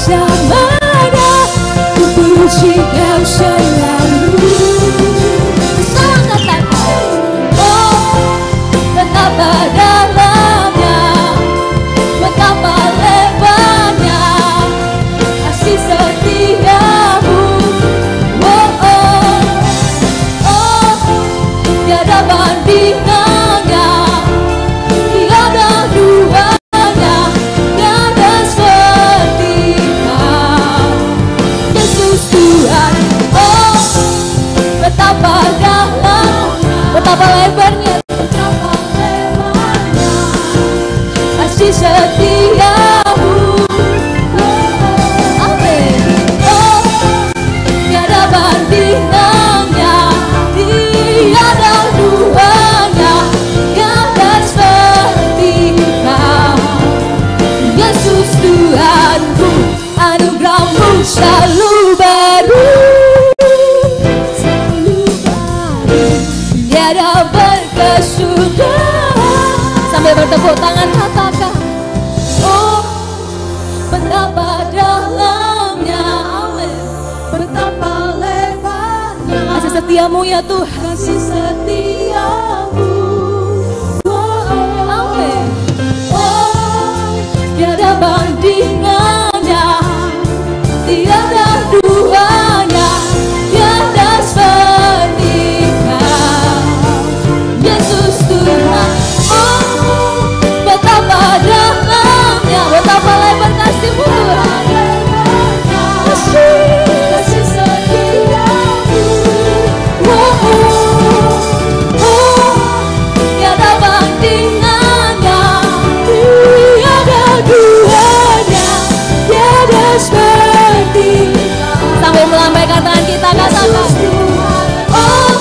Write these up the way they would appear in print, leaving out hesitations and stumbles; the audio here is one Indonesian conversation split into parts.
bersamanya, ku puji Kau selalu. Bersama katakan, oh betapa dalamnya, betapa lebarnya kasih setiamu. Oh oh oh, tiada bandingannya, tiada duanya, tiada seperti Kau, Yesus Tuhan. Oh betapa dalamnya, betapa lebarnya, betapa lebarnya kasih setiamu. Amin. Oh tiada bandingannya, tiada duanya, tiada seperti Kau, Yesus Tuhanku. Anugerah-Mu selalu baru, selalu baru, tiada berkesudahan. Sambil bertepuk tangan katakan, oh betapa dalamnya, amin, betapa lebarnya kasih setiamu ya Tuhan, kasih setiamu. Oh, amin. Oh tiada bandingannya, tiada duanya, tiada seperti Kau, Yesus Tuhan. Oh betapa dalamnya, betapa lebar kasih-Mu Tuhan, kasih setiamu. Oh oh tiada bandingannya, tiada duanya, tiada seperti Kau. Sambil melambaikan tangan kita katakan, oh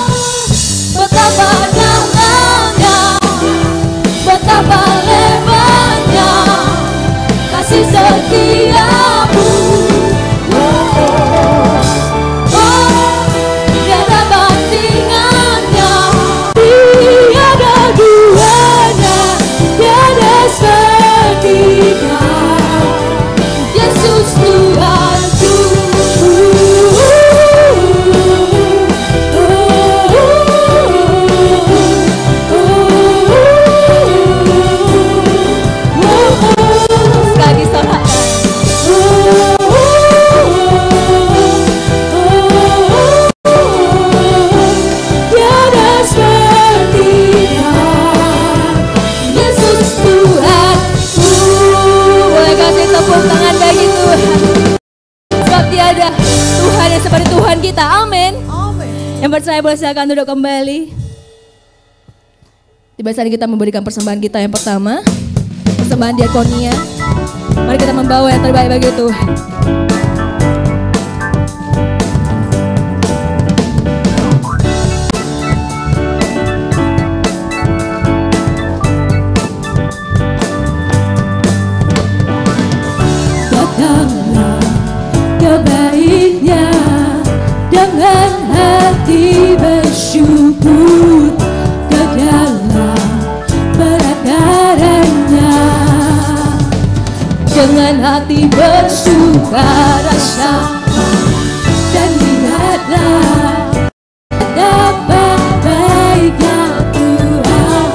betapa dalamnya, betapa lebarnya kasih setiamu. Oh tiada bandingannya, tiada duanya, tiada seperti Kau, Yesus Tuhanku. Sekali sorakan, tiada seperti Kau, Yesus Tuhanku. Boleh kasih tepuk tangan bagi Tuhan, sebab tiada Tuhan yang seperti Tuhan kita. Amin. Yang percaya boleh silakan duduk kembali. Tiba saat kita memberikan persembahan kita yang pertama, persembahan diakonia. Mari kita membawa yang terbaik bagi Tuhan. Datanglah kebaiknya dengan hati bersyukur ke dalam perakarannya, dengan hati bersuka rasa, dan lihatlah betapa baiknya Tuhan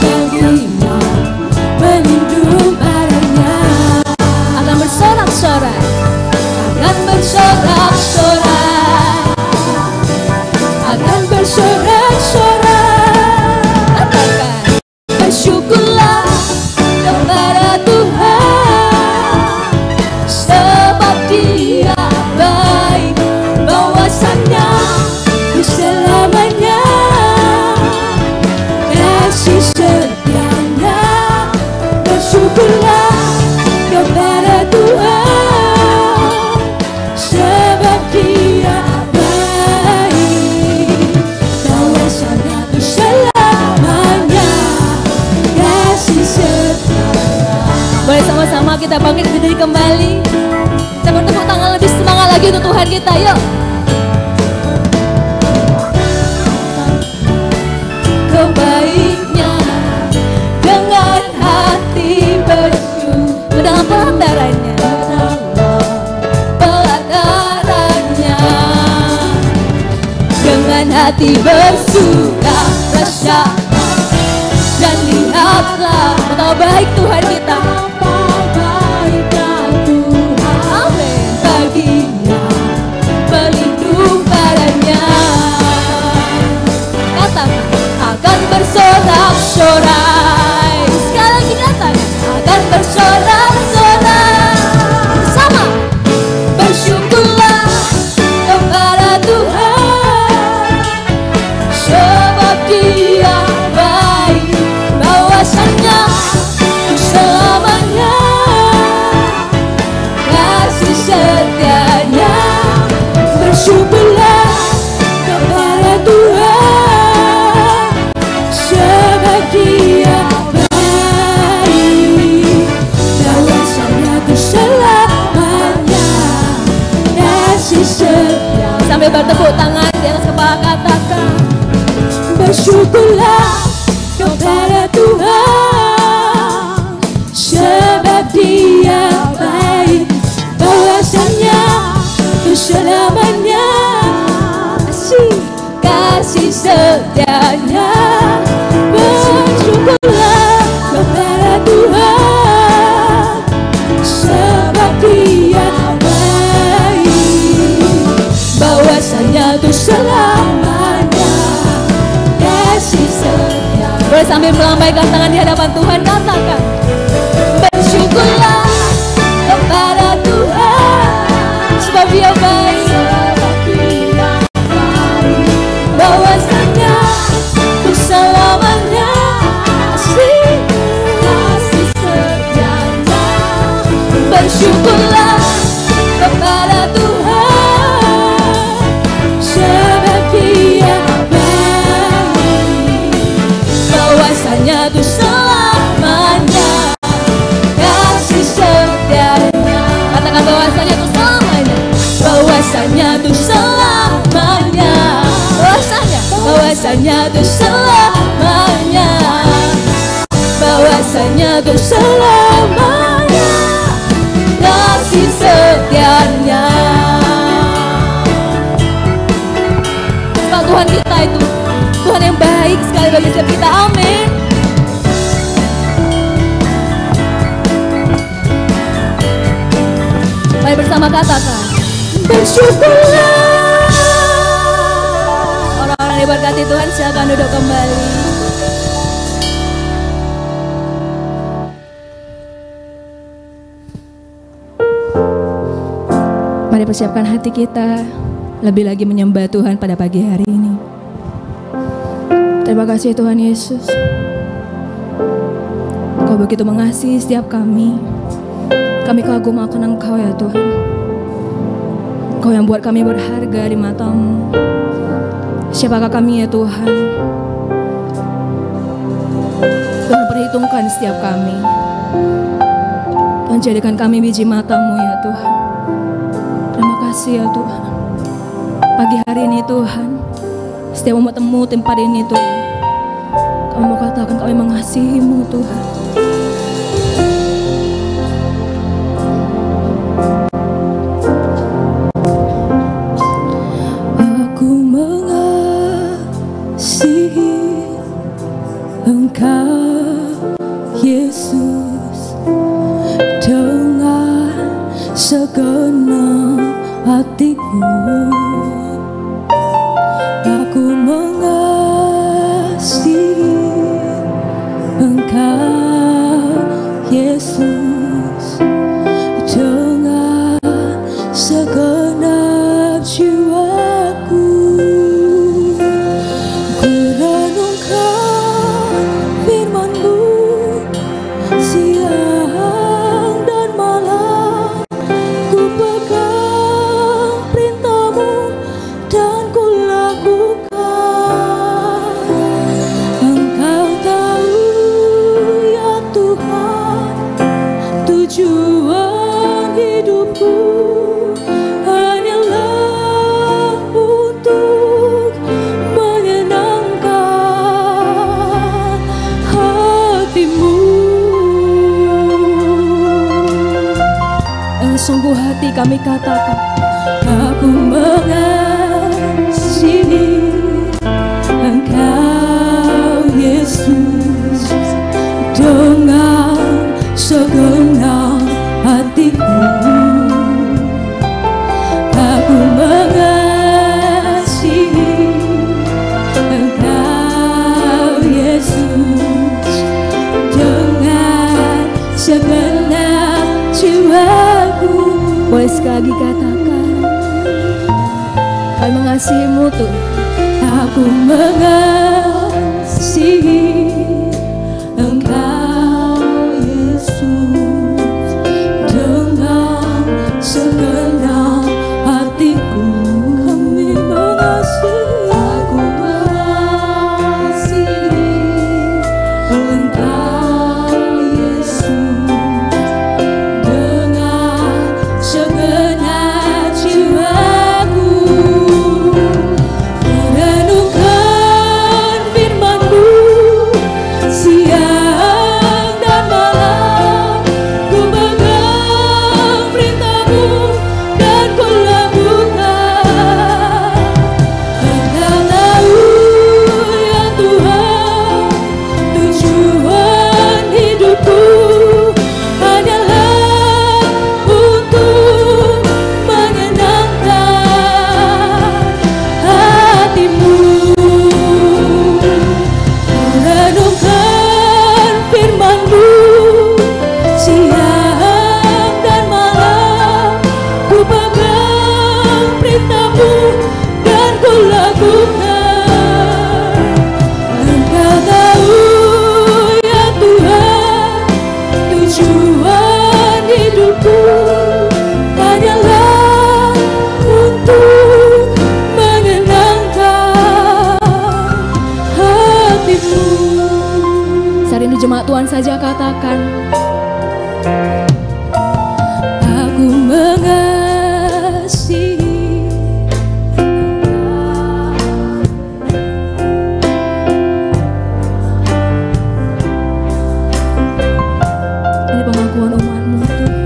bagimu, melindungi padanya. Akan bersorak-sorai, akan bersorak-sorai, akan bersorak-sorai. Katakan, bersyukurlah kepada Tuhan, sebab Dia baik, bahwasannya di selamanya kasih setianya. Bersyukurlah kepada Tuhan, sebab Dia baik, bahwasannya di selamanya kasih setianya. Boleh sama-sama kita bangkit berdiri kembali. Kita bertepuk tangan lebih semangat lagi untuk Tuhan kita, yuk. Kebaiknya dengan hati bersyukur, dengan pelatarannya hati bersuka rasa. Dan lihatlah betapa baik Tuhan kita. Amin. Baginya berlindung padanya. Katakan akan bersorak-sorai. Sekali lagi katakan akan bersorak-sorai. Sama. Bersyukurlah kepada Tuhan, sebab Dia baik, bahwasanya selamanya kasih setianya. Bersyukurlah kepada Tuhan, sebab Dia baik, bahwasanya ku selamanya kasih setia. Sambil bertepuk tangan di atas kepala katakan bersyukurlah kepada Tuhan, sebab Dia baik, bahwasanya ku selamanya kasih setianya. Bersyukurlah kepada Tuhan, sebab Dia baik, bahwasanya tu selamanya kasih setia. Boleh sambil melambaikan tangan di hadapan Tuhan, katakan bersyukurlah kepada Tuhan, sebab Dia baik, bahwasanya tu selamanya kasih setianya. Bersyukurlah kepada Tuhan, sebab Dia baik, bahwasanya tu selamanya kasih setianya. Katakan bahwasanya tu selamanya, bahwasanya tu selamanya, bahwasanya tu selamanya, bahwasanya tu selamanya kasih setianya. Sebab Tuhan kita itu Tuhan yang baik sekali bagi setiap kita. Amin. Mari bersama katakan bersyukurlah. Orang-orang yang diberkati Tuhan silakan duduk kembali. Mari persiapkan hati kita lebih lagi menyembah Tuhan pada pagi hari ini. Terima kasih Tuhan Yesus, Kau begitu mengasihi setiap kami. Kami kagum akan Engkau ya Tuhan. Engkau yang buat kami berharga di mata-Mu. Siapakah kami ya Tuhan? Tuhan perhitungkan setiap kami. Tuhan jadikan kami biji mata-Mu ya Tuhan. Terima kasih ya Tuhan. Pagi hari ini Tuhan, setiap umat-Mu tempat ini Tuhan, kami mau katakan kami mengasihi-Mu Tuhan. Aku mengasihi Engkau Yesus dengan segenap hatiku. Aku mengasihi Engkau Yesus dengan segenap jiwaku. Ku renungkan firman-Mu siang dan malam. Ku pegang perintah-Mu dan ku lakukan. Engkau tahu ya Tuhan, tujuan hidupku hanyalah untuk menyenangkan hati-Mu. Dengan sungguh hati kami katakan, aku mengasihi segenap hatiku. Aku mengasihi Engkau Yesus dengan segenap jiwaku. Boleh sekali katakan, kami mengasihimu Tuhan. Aku mengasihi Engkau Yesus dengan segenap hatiku. Kami mengasihi, aku mengasihi Engkau Yesus dengan segenap jiwaku. Merenungkan firman-Mu siang dan malam, ku pegang perintah-Mu dan ku lakukan. Engkau tahu ya Tuhan, tujuan hidupku hanyalah untuk menyenangkan hati-Mu. Merenungkan firman-Mu siang dan malam, ku pegang perintah-Mu dan ku lakukan. Engkau tahu ya Tuhan, tujuan hidupku hanyalah untuk menyenangkan hati-Mu. Saat ini jemaat Tuhan saja katakan, aku mengasihi Engkau. Ini pengakuan umat-Mu Tuhan.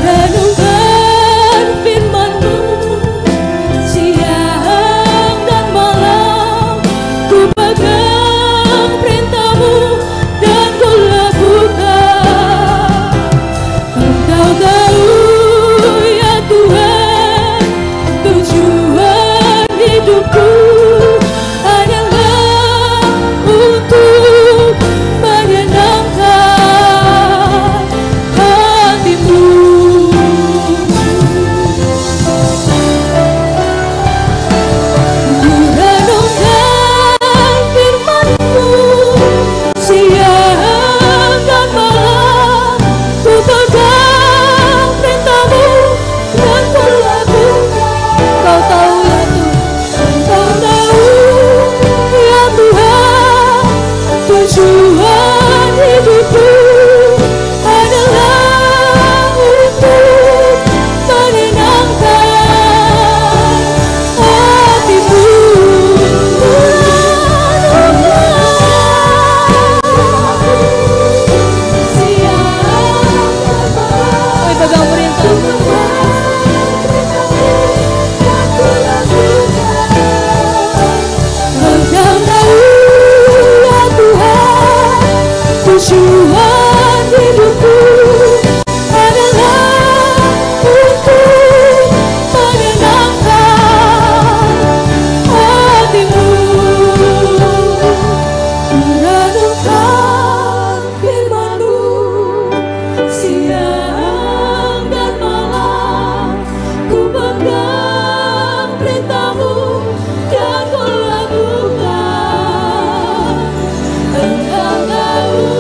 Merenungkan firman-Mu siang dan malam, ku pegang perintah-Mu dan ku lakukan. Engkau tahu ya Tuhan, tujuan hidupku hanyalah untuk menyenangkan hati-Mu. Merenungkan firman-Mu siang dan malam, ku pegang perintah-Mu dan ku lakukan. Kau tahu ya Tuhan, Kau tahu ya Tuhan, tujuan hidupku adalah untuk menyenangkan hati-Mu. Kami pegang perintah-Mu. Engkau tahu ya Tuhan, tujuan hidupku adalah untuk menyenangkan hati-Mu. Merenungkan firman-Mu siang dan malam, ku pegang perintah-Mu dan ku lakukan. Engkau tahu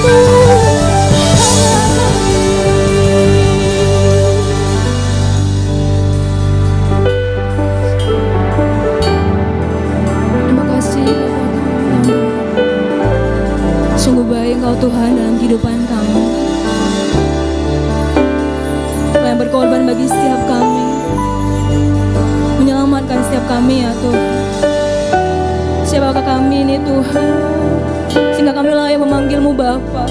bagimu. Terima kasih Bapak kami. Sungguh baik Engkau Tuhan dalam kehidupan kami. Engkau yang berkorban bagi setiap kami, menyelamatkan setiap kami ya Tuhan. Siapakah kami ini Tuhan, sehingga kami layak memanggilmu Bapa.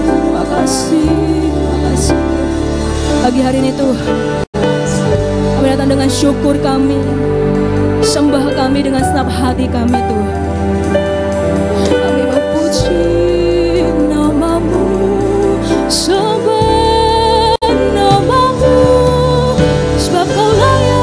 Terima kasih, terima kasih. Pagi hari ini Tuhan, kami datang dengan syukur kami, sembah kami dengan segenap hati kami Tuhan. Kami memuji namamu, sembah namamu, sebab kau layak.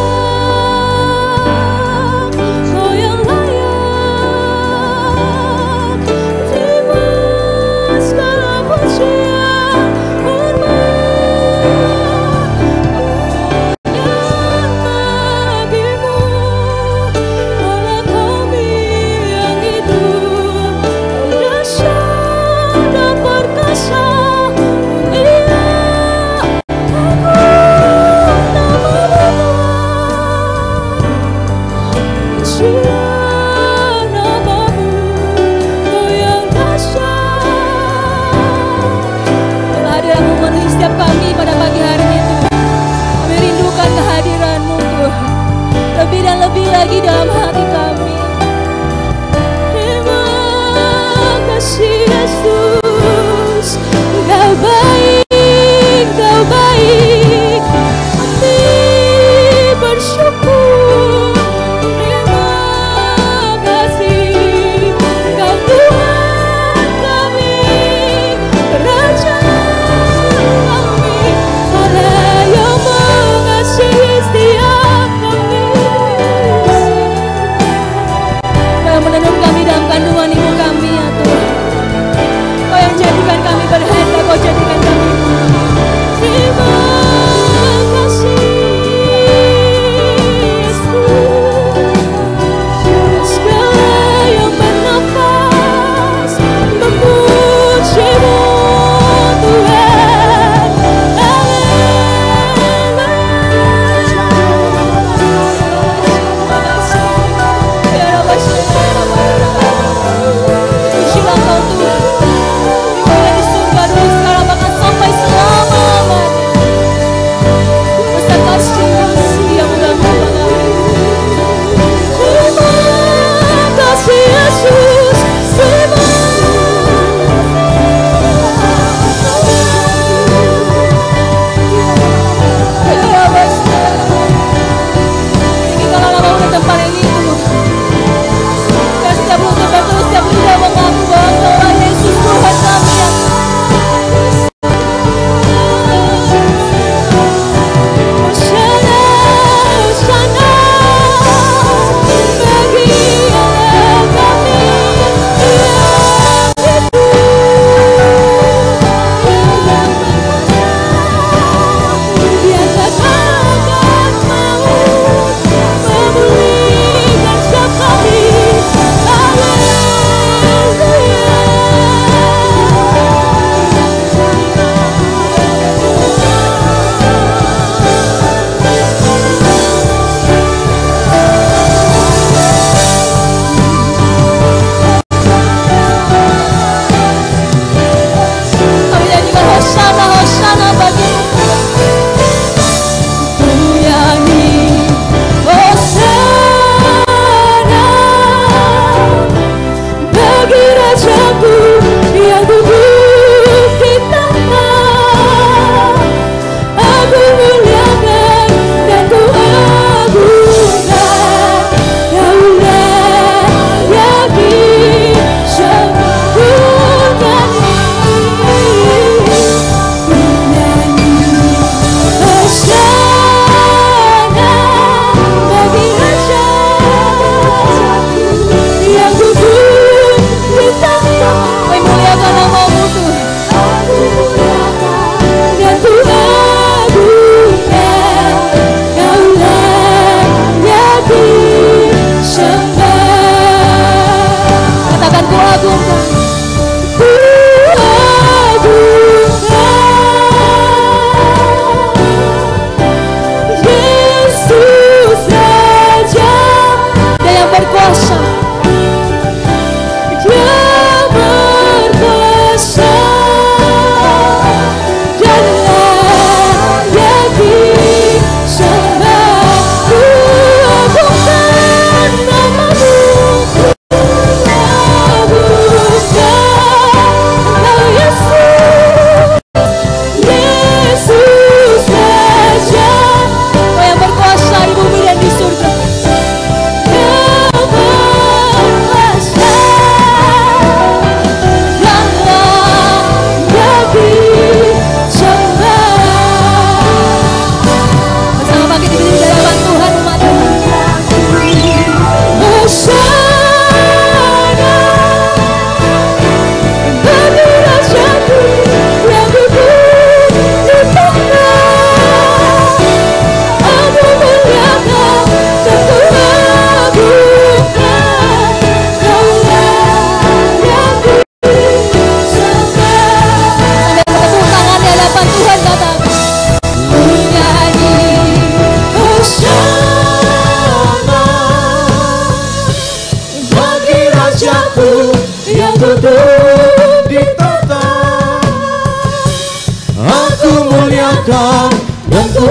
muliakan dan ku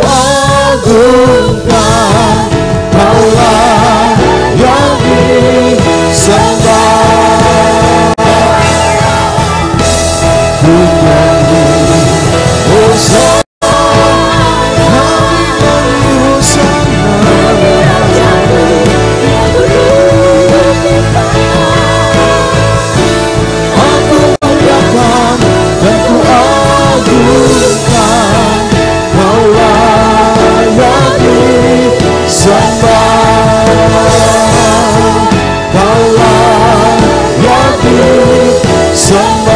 agungkan. Kaulah yang disembah. Ku nyanyi Hosana, kami nyanyi Hosana. Aku muliakan dan ku agungkan. Kaulah yang disembah. Kaulah yang disembah.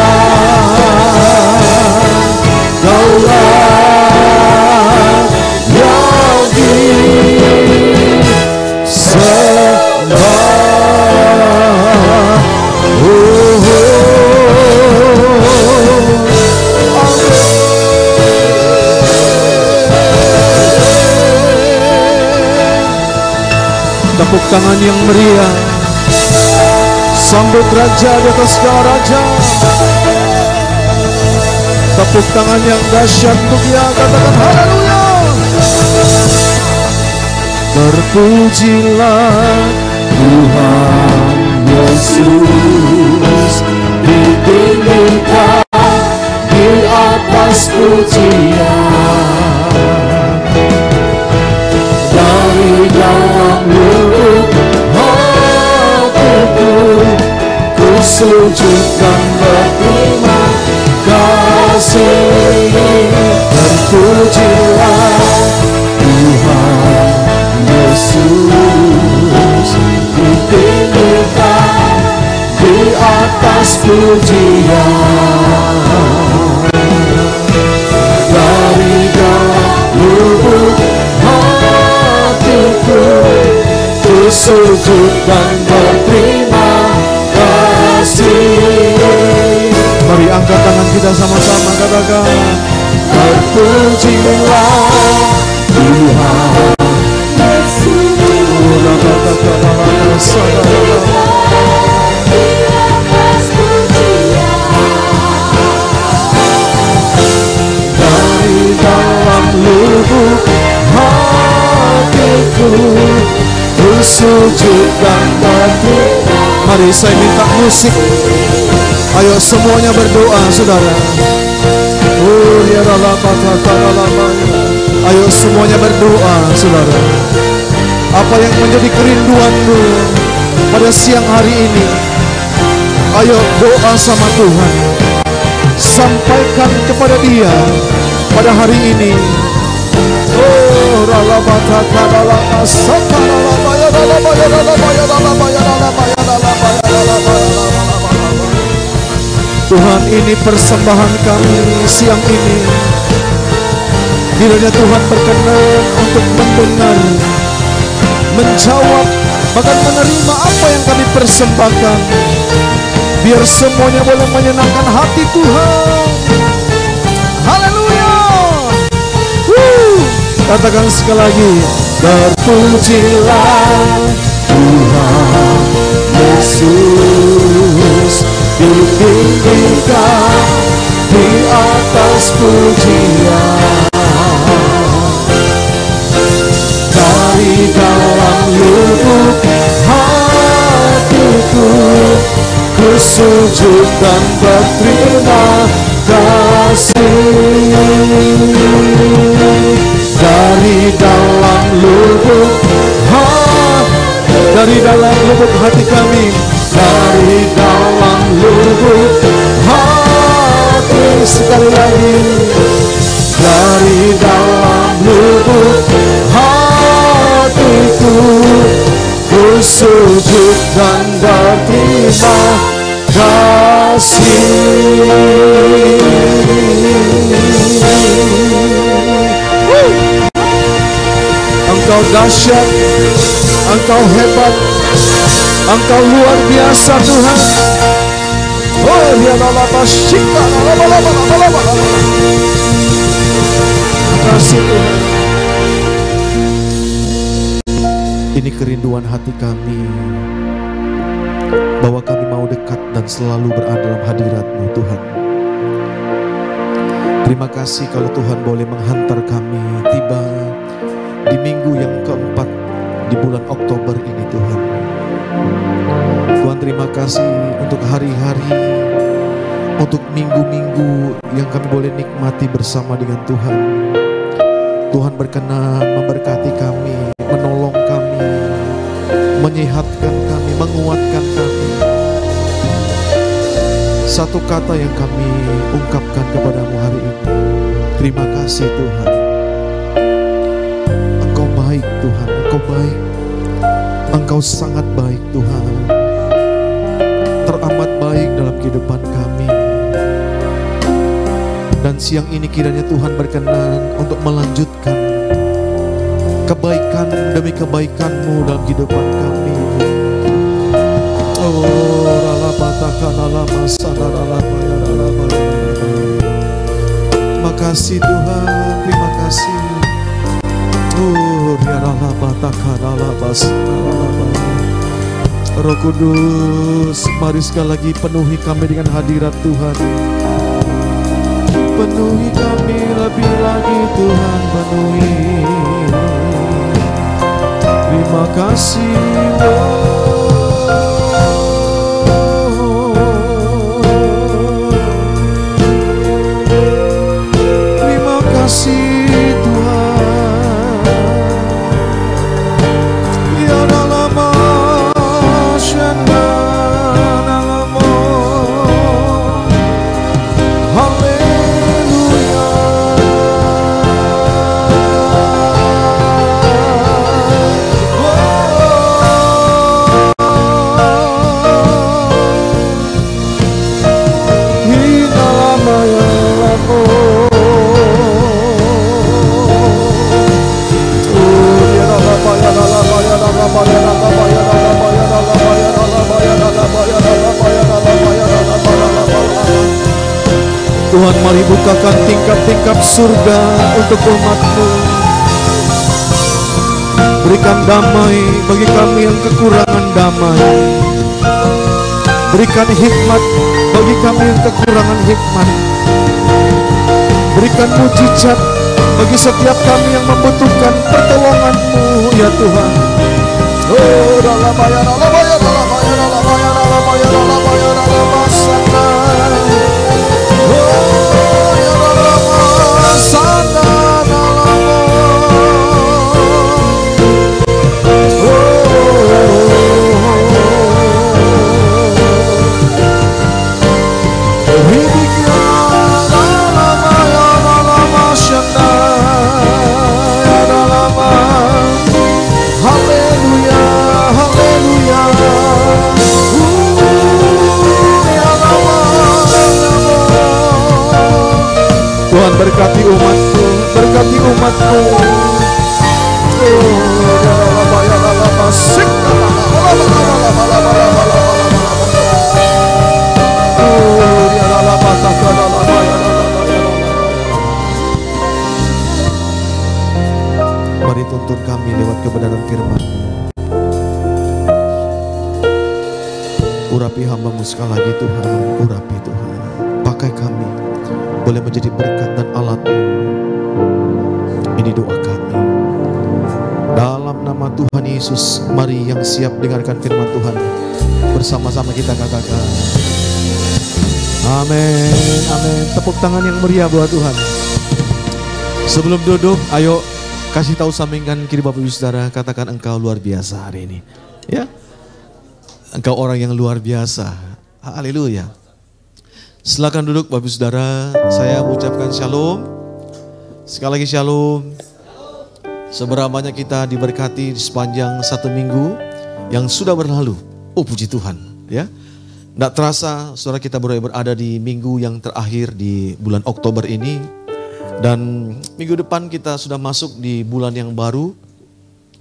Kaulah yang disembah. Tepuk tangan yang meriah, sambut Raja di atas segala raja. Tepuk tangan yang dahsyat untuk Dia, katakan haleluya. Terpujilah Tuhan Yesus, ditinggikan di atas pujian. Dari dalam lubuk hatiku, ku sujudkan berterima kasih. Terpujilah Tuhan Yesus, ditinggikan di atas pujian. Dari dalam lubuk hatiku, ku sujud dan berterima kasih. Mari angkat tangan kita sama-sama, katakan terpujilah Tuhan Yesus, dari dalam lubuk hatiku, ku sujud dan berterima. Mari saya minta musik. Ayo semuanya berdoa, saudara. Ayo semuanya berdoa, saudara. Apa yang menjadi kerinduanmu pada siang hari ini? Ayo doa sama Tuhan. Sampaikan kepada Dia pada hari ini. Tuhan, ini persembahan kami siang ini. Kiranya Tuhan berkenan untuk mendengar, menjawab, bahkan menerima apa yang kami persembahkan. Biar semuanya boleh menyenangkan hati Tuhan. Haleluya. Katakan sekali lagi, terpujilah Tuhan Yesus, ditinggikan di atas pujian. Dari dalam lubuk hatiku, ku sujud dan berterima kasih. Dari dalam lubuk hati kami, dari dalam lubuk hati, sekali lagi, dari dalam lubuk hatiku, ku sujud dan berterima kasih. Engkau dahsyat, Engkau hebat, Engkau luar biasa Tuhan. Oh, ya Allah, terima kasih Tuhan. Ini kerinduan hati kami, bahwa kami mau dekat dan selalu berada dalam hadirat-Mu Tuhan. Terima kasih kalau Tuhan boleh menghantar kami tiba di minggu yang keempat di bulan Oktober ini Tuhan. Tuhan terima kasih untuk hari-hari, untuk minggu-minggu yang kami boleh nikmati bersama dengan Tuhan. Tuhan berkenan memberkati kami, menolong kami, menyehatkan kami, menguatkan kami. Satu kata yang kami ungkapkan kepadamu hari ini, terima kasih Tuhan. Engkau baik Tuhan, Engkau baik. Engkau sangat baik Tuhan. Teramat baik dalam kehidupan kami. Dan siang ini kiranya Tuhan berkenan untuk melanjutkan kebaikan demi kebaikan-Mu dalam kehidupan kami. Terima kasih Tuhan, terima kasih. Roh Kudus, mari sekali lagi penuhi kami dengan hadirat Tuhan. Penuhi kami lebih lagi Tuhan, penuhi. Terima kasih. Terima kasih Tuhan. Ya dalam asyanda namamu. Haleluya. Tuhan, mari bukakan tingkap-tingkap surga untuk umat-Mu. Berikan damai bagi kami yang kekurangan damai. Berikan hikmat bagi kami yang kekurangan hikmat. Berikan mujizat bagi setiap kami yang membutuhkan pertolongan-Mu, ya Tuhan. Oh, dalam bayar, dalam bayar, dalam bayar, dalam bayar, dalam bayar, dalam bayar, dalam basana. Oh, ya dalam basana, dalam Tuhan berkati umat-Mu, berkati umat-Mu. Mari tuntun kami lewat kebenaran firman-Mu. Urapi hamba-Mu sekali lagi Tuhan, urapi Tuhan. Pakai kami boleh menjadi berkat dan alat-Mu. Ini doa kami. Dalam nama Tuhan Yesus, mari yang siap dengarkan firman Tuhan. Bersama-sama kita katakan amin, amin. Tepuk tangan yang meriah buat Tuhan. Sebelum duduk, ayo kasih tahu sampingkan kiri Bapak Ibu Saudara, katakan engkau luar biasa hari ini. Ya, engkau orang yang luar biasa. Haleluya. Silakan duduk Bapak Ibu Saudara, saya mengucapkan shalom. Sekali lagi shalom. Seberapa banyak kita diberkati di sepanjang satu minggu yang sudah berlalu. Oh puji Tuhan ya. Tidak terasa saudara kita berada di minggu yang terakhir di bulan Oktober ini. Dan minggu depan kita sudah masuk di bulan yang baru.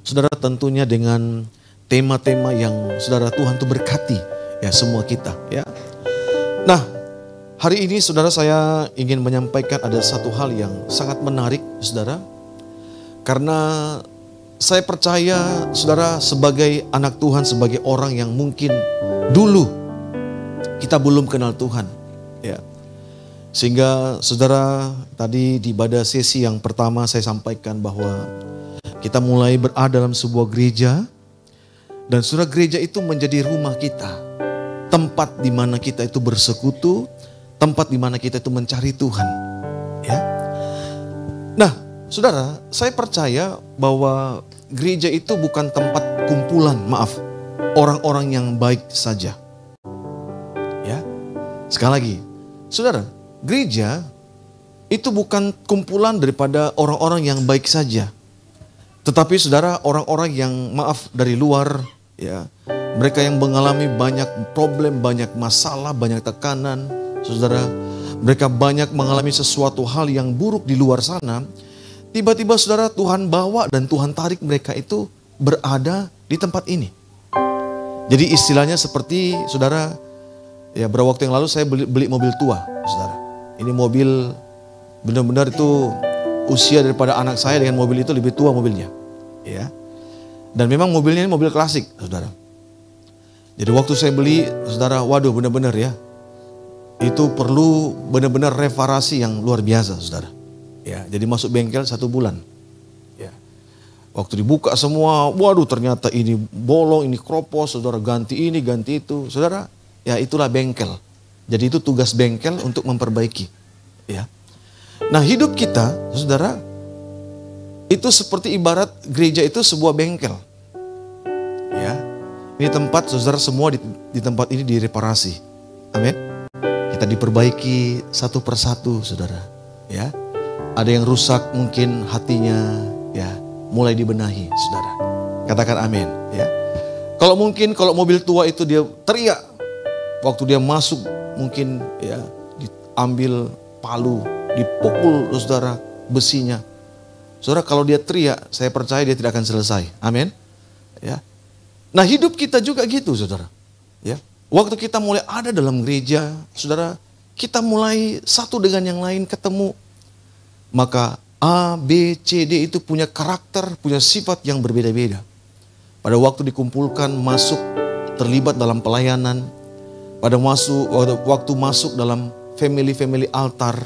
Saudara tentunya dengan tema-tema yang saudara Tuhan tuh berkati ya semua kita ya. Nah, hari ini saudara saya ingin menyampaikan ada satu hal yang sangat menarik saudara. Karena saya percaya saudara sebagai anak Tuhan, sebagai orang yang mungkin dulu kita belum kenal Tuhan. Ya. Sehingga saudara, tadi di pada sesi yang pertama saya sampaikan bahwa kita mulai berada dalam sebuah gereja. Dan saudara, gereja itu menjadi rumah kita. Tempat di mana kita itu bersekutu, tempat di mana kita itu mencari Tuhan. Ya. Nah, saudara, saya percaya bahwa gereja itu bukan tempat kumpulan, orang-orang yang baik saja. Ya. Sekali lagi, saudara, gereja itu bukan kumpulan daripada orang-orang yang baik saja. Tetapi saudara, orang-orang yang dari luar, ya, mereka yang mengalami banyak problem, banyak masalah, banyak tekanan, saudara, mereka banyak mengalami sesuatu hal yang buruk di luar sana. Tiba-tiba saudara, Tuhan bawa dan Tuhan tarik mereka itu berada di tempat ini. Jadi istilahnya seperti saudara, ya, beberapa waktu yang lalu saya beli mobil tua, saudara. Ini mobil benar-benar itu usia daripada anak saya dengan mobil itu lebih tua mobilnya, ya. Dan memang mobilnya ini mobil klasik, saudara. Jadi waktu saya beli, saudara, waduh, benar-benar ya, itu perlu benar-benar reparasi yang luar biasa, saudara. Ya, jadi masuk bengkel 1 bulan. Ya. Waktu dibuka semua, waduh, ternyata ini bolong, ini kropos, saudara, ganti ini, ganti itu, saudara. Ya, itulah bengkel. Jadi itu tugas bengkel untuk memperbaiki. Ya. Nah, hidup kita, saudara, itu seperti ibarat gereja itu sebuah bengkel. Ya. Ini tempat, saudara, semua di tempat ini direparasi. Amin. Kita diperbaiki satu persatu, saudara. Ya. Ada yang rusak mungkin hatinya, ya, mulai dibenahi, saudara. Katakan amin, ya. Kalau mobil tua itu dia teriak waktu dia masuk, mungkin ya diambil palu, dipukul, saudara, besinya. Saudara, kalau dia teriak, saya percaya dia tidak akan selesai. Amin. Ya. Nah, hidup kita juga gitu, saudara. Ya. Waktu kita mulai ada dalam gereja, saudara, kita mulai satu dengan yang lain ketemu. Maka A, B, C, D itu punya karakter, punya sifat yang berbeda-beda. Pada waktu dikumpulkan, masuk, terlibat dalam pelayanan. Pada waktu masuk dalam family altar.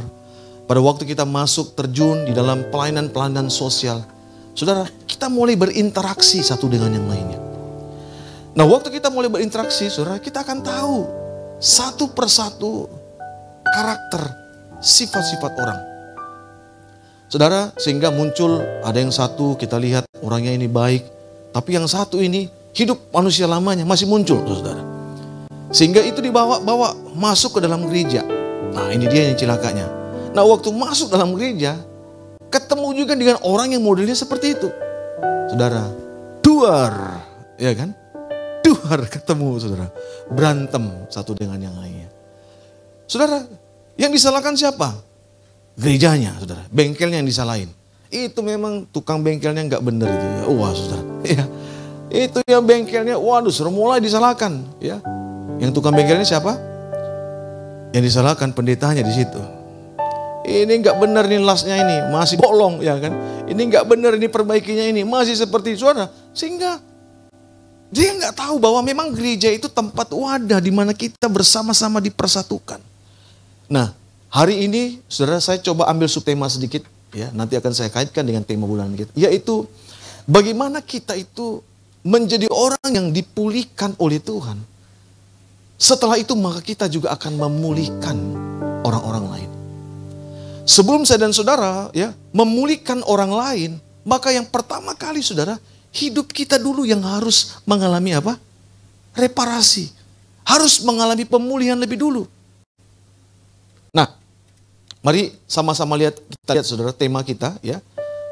Pada waktu kita masuk terjun di dalam pelayanan sosial. Saudara, kita mulai berinteraksi satu dengan yang lainnya. Nah, waktu kita mulai berinteraksi, saudara, kita akan tahu satu persatu karakter, sifat-sifat orang. Saudara, sehingga muncul ada yang satu kita lihat orangnya ini baik. Tapi yang satu ini hidup manusia lamanya masih muncul, saudara. Sehingga itu dibawa masuk ke dalam gereja. Nah, ini dia yang celakanya. Nah, waktu masuk dalam gereja, ketemu juga dengan orang yang modelnya seperti itu. Saudara, duar, ya kan? Duar ketemu, saudara. Berantem satu dengan yang lainnya. Saudara, yang disalahkan siapa? Gerejanya, saudara. Bengkelnya yang disalahin. Itu memang tukang bengkelnya nggak benar itu. Ya. Wah, saudara. Ya. Itu yang bengkelnya, waduh, suruh mulai disalahkan. Ya. Yang tukang bengkelnya siapa? Yang disalahkan pendetanya di situ. Ini nggak benar nih lasnya ini, masih bolong, ya kan? Ini nggak benar ini perbaikinya ini, masih seperti saudara. Sehingga dia nggak tahu bahwa memang gereja itu tempat wadah di mana kita bersama-sama dipersatukan. Nah, hari ini, saudara, saya coba ambil subtema sedikit, ya. Nanti akan saya kaitkan dengan tema bulan kita, yaitu bagaimana kita itu menjadi orang yang dipulihkan oleh Tuhan. Setelah itu maka kita juga akan memulihkan orang-orang lain. Sebelum saya dan saudara, ya, memulihkan orang lain, maka yang pertama kali, saudara, hidup kita dulu yang harus mengalami apa? Reparasi. Harus mengalami pemulihan lebih dulu. Nah, mari sama-sama kita lihat, saudara, tema kita, ya.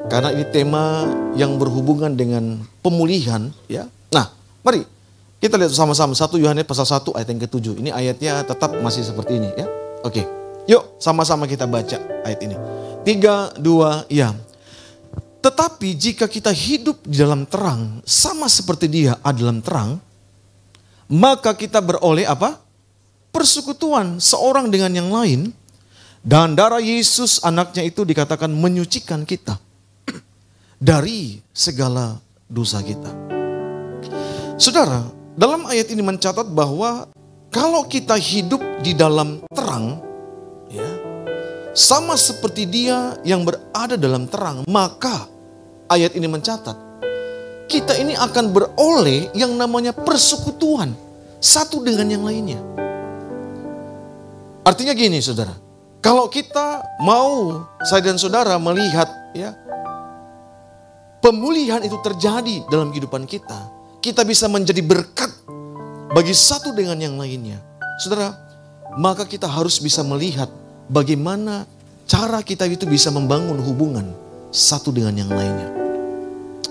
Karena ini tema yang berhubungan dengan pemulihan, ya. Nah, mari kita lihat sama-sama 1 Yohanes pasal 1 ayat yang ke-7. Ini ayatnya tetap masih seperti ini, ya. Oke. Yuk, sama-sama kita baca ayat ini. 3, 2, ya. Tetapi jika kita hidup di dalam terang, sama seperti Dia ada dalam terang, maka kita beroleh apa? Persekutuan seorang dengan yang lain, dan darah Yesus anaknya itu dikatakan menyucikan kita dari segala dosa kita. Saudara, dalam ayat ini mencatat bahwa kalau kita hidup di dalam terang, ya, sama seperti Dia yang berada dalam terang. Maka ayat ini mencatat, kita ini akan beroleh yang namanya persekutuan satu dengan yang lainnya. Artinya gini saudara, kalau kita mau, saya dan saudara melihat ya, pemulihan itu terjadi dalam kehidupan kita, kita bisa menjadi berkat bagi satu dengan yang lainnya. Saudara, maka kita harus bisa melihat bagaimana cara kita itu bisa membangun hubungan satu dengan yang lainnya.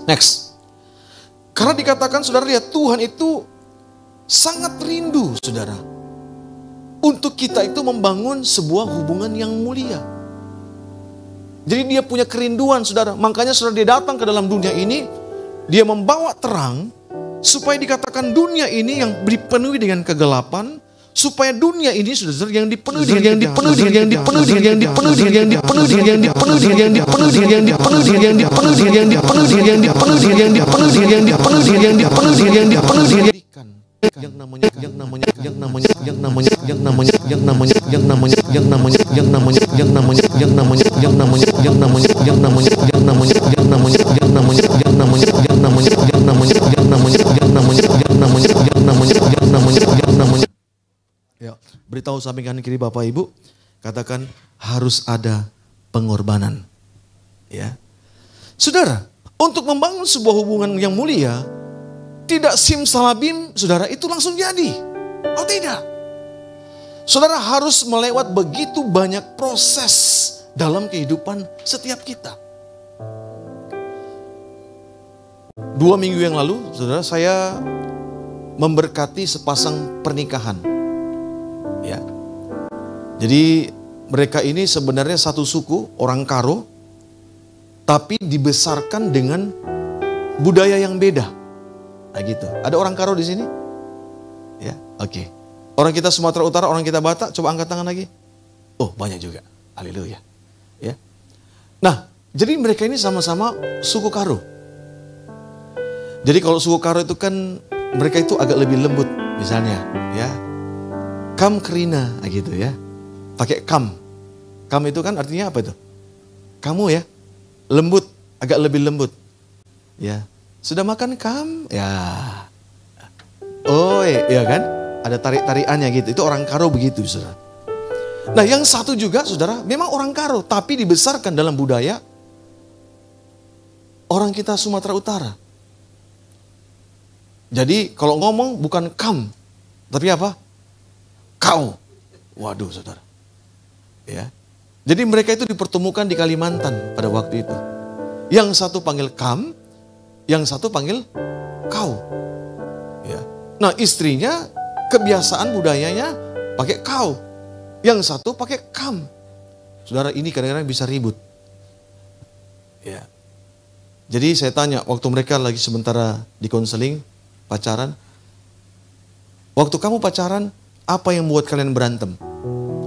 Next. Karena dikatakan, saudara lihat, Tuhan itu sangat rindu, saudara, untuk kita itu membangun sebuah hubungan yang mulia. Jadi dia punya kerinduan, saudara. Makanya saudara, dia datang ke dalam dunia ini, dia membawa terang, supaya dikatakan dunia ini yang dipenuhi dengan kegelapan, supaya dunia ini saudara yang dipenuhi dengan ya, beritahu samping kanan kiri Bapak Ibu, katakan harus ada pengorbanan. Ya. Saudara, untuk membangun sebuah hubungan yang mulia, tidak simsalabim, saudara, itu langsung jadi. Oh tidak. Saudara harus melewat begitu banyak proses dalam kehidupan setiap kita. 2 minggu yang lalu, saudara, saya memberkati sepasang pernikahan. Ya. Jadi mereka ini sebenarnya satu suku, orang Karo, tapi dibesarkan dengan budaya yang beda. Nah gitu. Ada orang Karo di sini? Ya, oke. Orang kita Sumatera Utara, orang kita Batak, coba angkat tangan lagi. Oh, banyak juga. Haleluya. Ya. Nah, jadi mereka ini sama-sama suku Karo. Jadi kalau suku Karo itu kan mereka itu agak lebih lembut, misalnya, ya. Kam kerina, gitu ya. Pakai kam. Kam itu kan artinya apa itu? Kamu ya, lembut, agak lebih lembut. Ya. Sudah makan kam? Ya. Oh iya kan? Ada tarik-tarikannya gitu. Itu orang Karo begitu, saudara. Nah yang satu juga, saudara, memang orang Karo, tapi dibesarkan dalam budaya orang kita Sumatera Utara. Jadi kalau ngomong bukan kam, tapi apa? Kau. Waduh, saudara. Ya. Jadi mereka itu dipertemukan di Kalimantan pada waktu itu. Yang satu panggil kam, yang satu panggil kau. Ya. Nah istrinya kebiasaan budayanya pakai kau. Yang satu pakai kam. Saudara, ini kadang-kadang bisa ribut. Ya. Jadi saya tanya, waktu mereka lagi sementara di konseling, pacaran. Waktu kamu pacaran, apa yang membuat kalian berantem?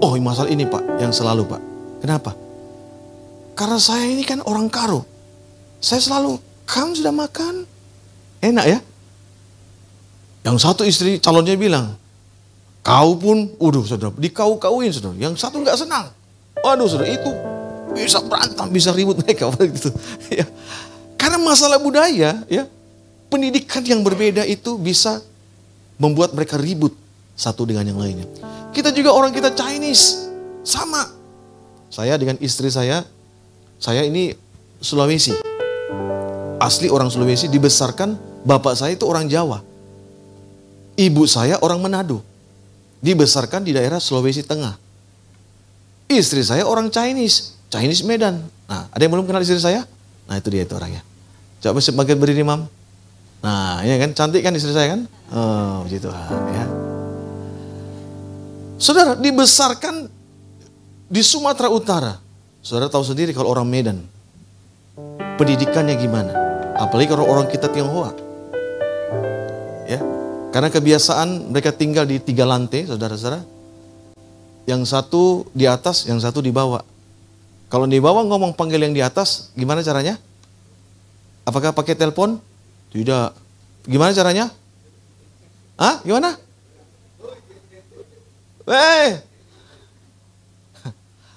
Oh masalah ini Pak, yang selalu Pak. Kenapa? Karena saya ini kan orang Karo. Saya selalu, kamu sudah makan? Enak ya? Yang satu istri calonnya bilang, kau pun, saudara, dikau-kauin saudara. Yang satu nggak senang. Waduh saudara, itu bisa berantem, bisa ribut mereka gitu. Ya. Karena masalah budaya, ya, pendidikan yang berbeda itu bisa membuat mereka ribut satu dengan yang lainnya. Kita juga orang kita Chinese, sama. Saya dengan istri saya ini Sulawesi. Asli orang Sulawesi, dibesarkan bapak saya itu orang Jawa. Ibu saya orang Manado. Dibesarkan di daerah Sulawesi Tengah. Istri saya orang Chinese Medan. Nah, ada yang belum kenal istri saya? Nah, itu dia itu orangnya. Coba sebagian berdiri, Mam. Nah, ini kan cantik kan istri saya kan? Oh, begitu ya. Saudara, dibesarkan di Sumatera Utara. Saudara tahu sendiri kalau orang Medan, pendidikannya gimana? Apalagi kalau orang kita Tionghoa. Ya, karena kebiasaan mereka tinggal di 3 lantai, saudara-saudara. Yang satu di atas, yang satu di bawah. Kalau di bawah ngomong panggil yang di atas, gimana caranya? Apakah pakai telepon? Tidak. Gimana caranya? Hah? Gimana?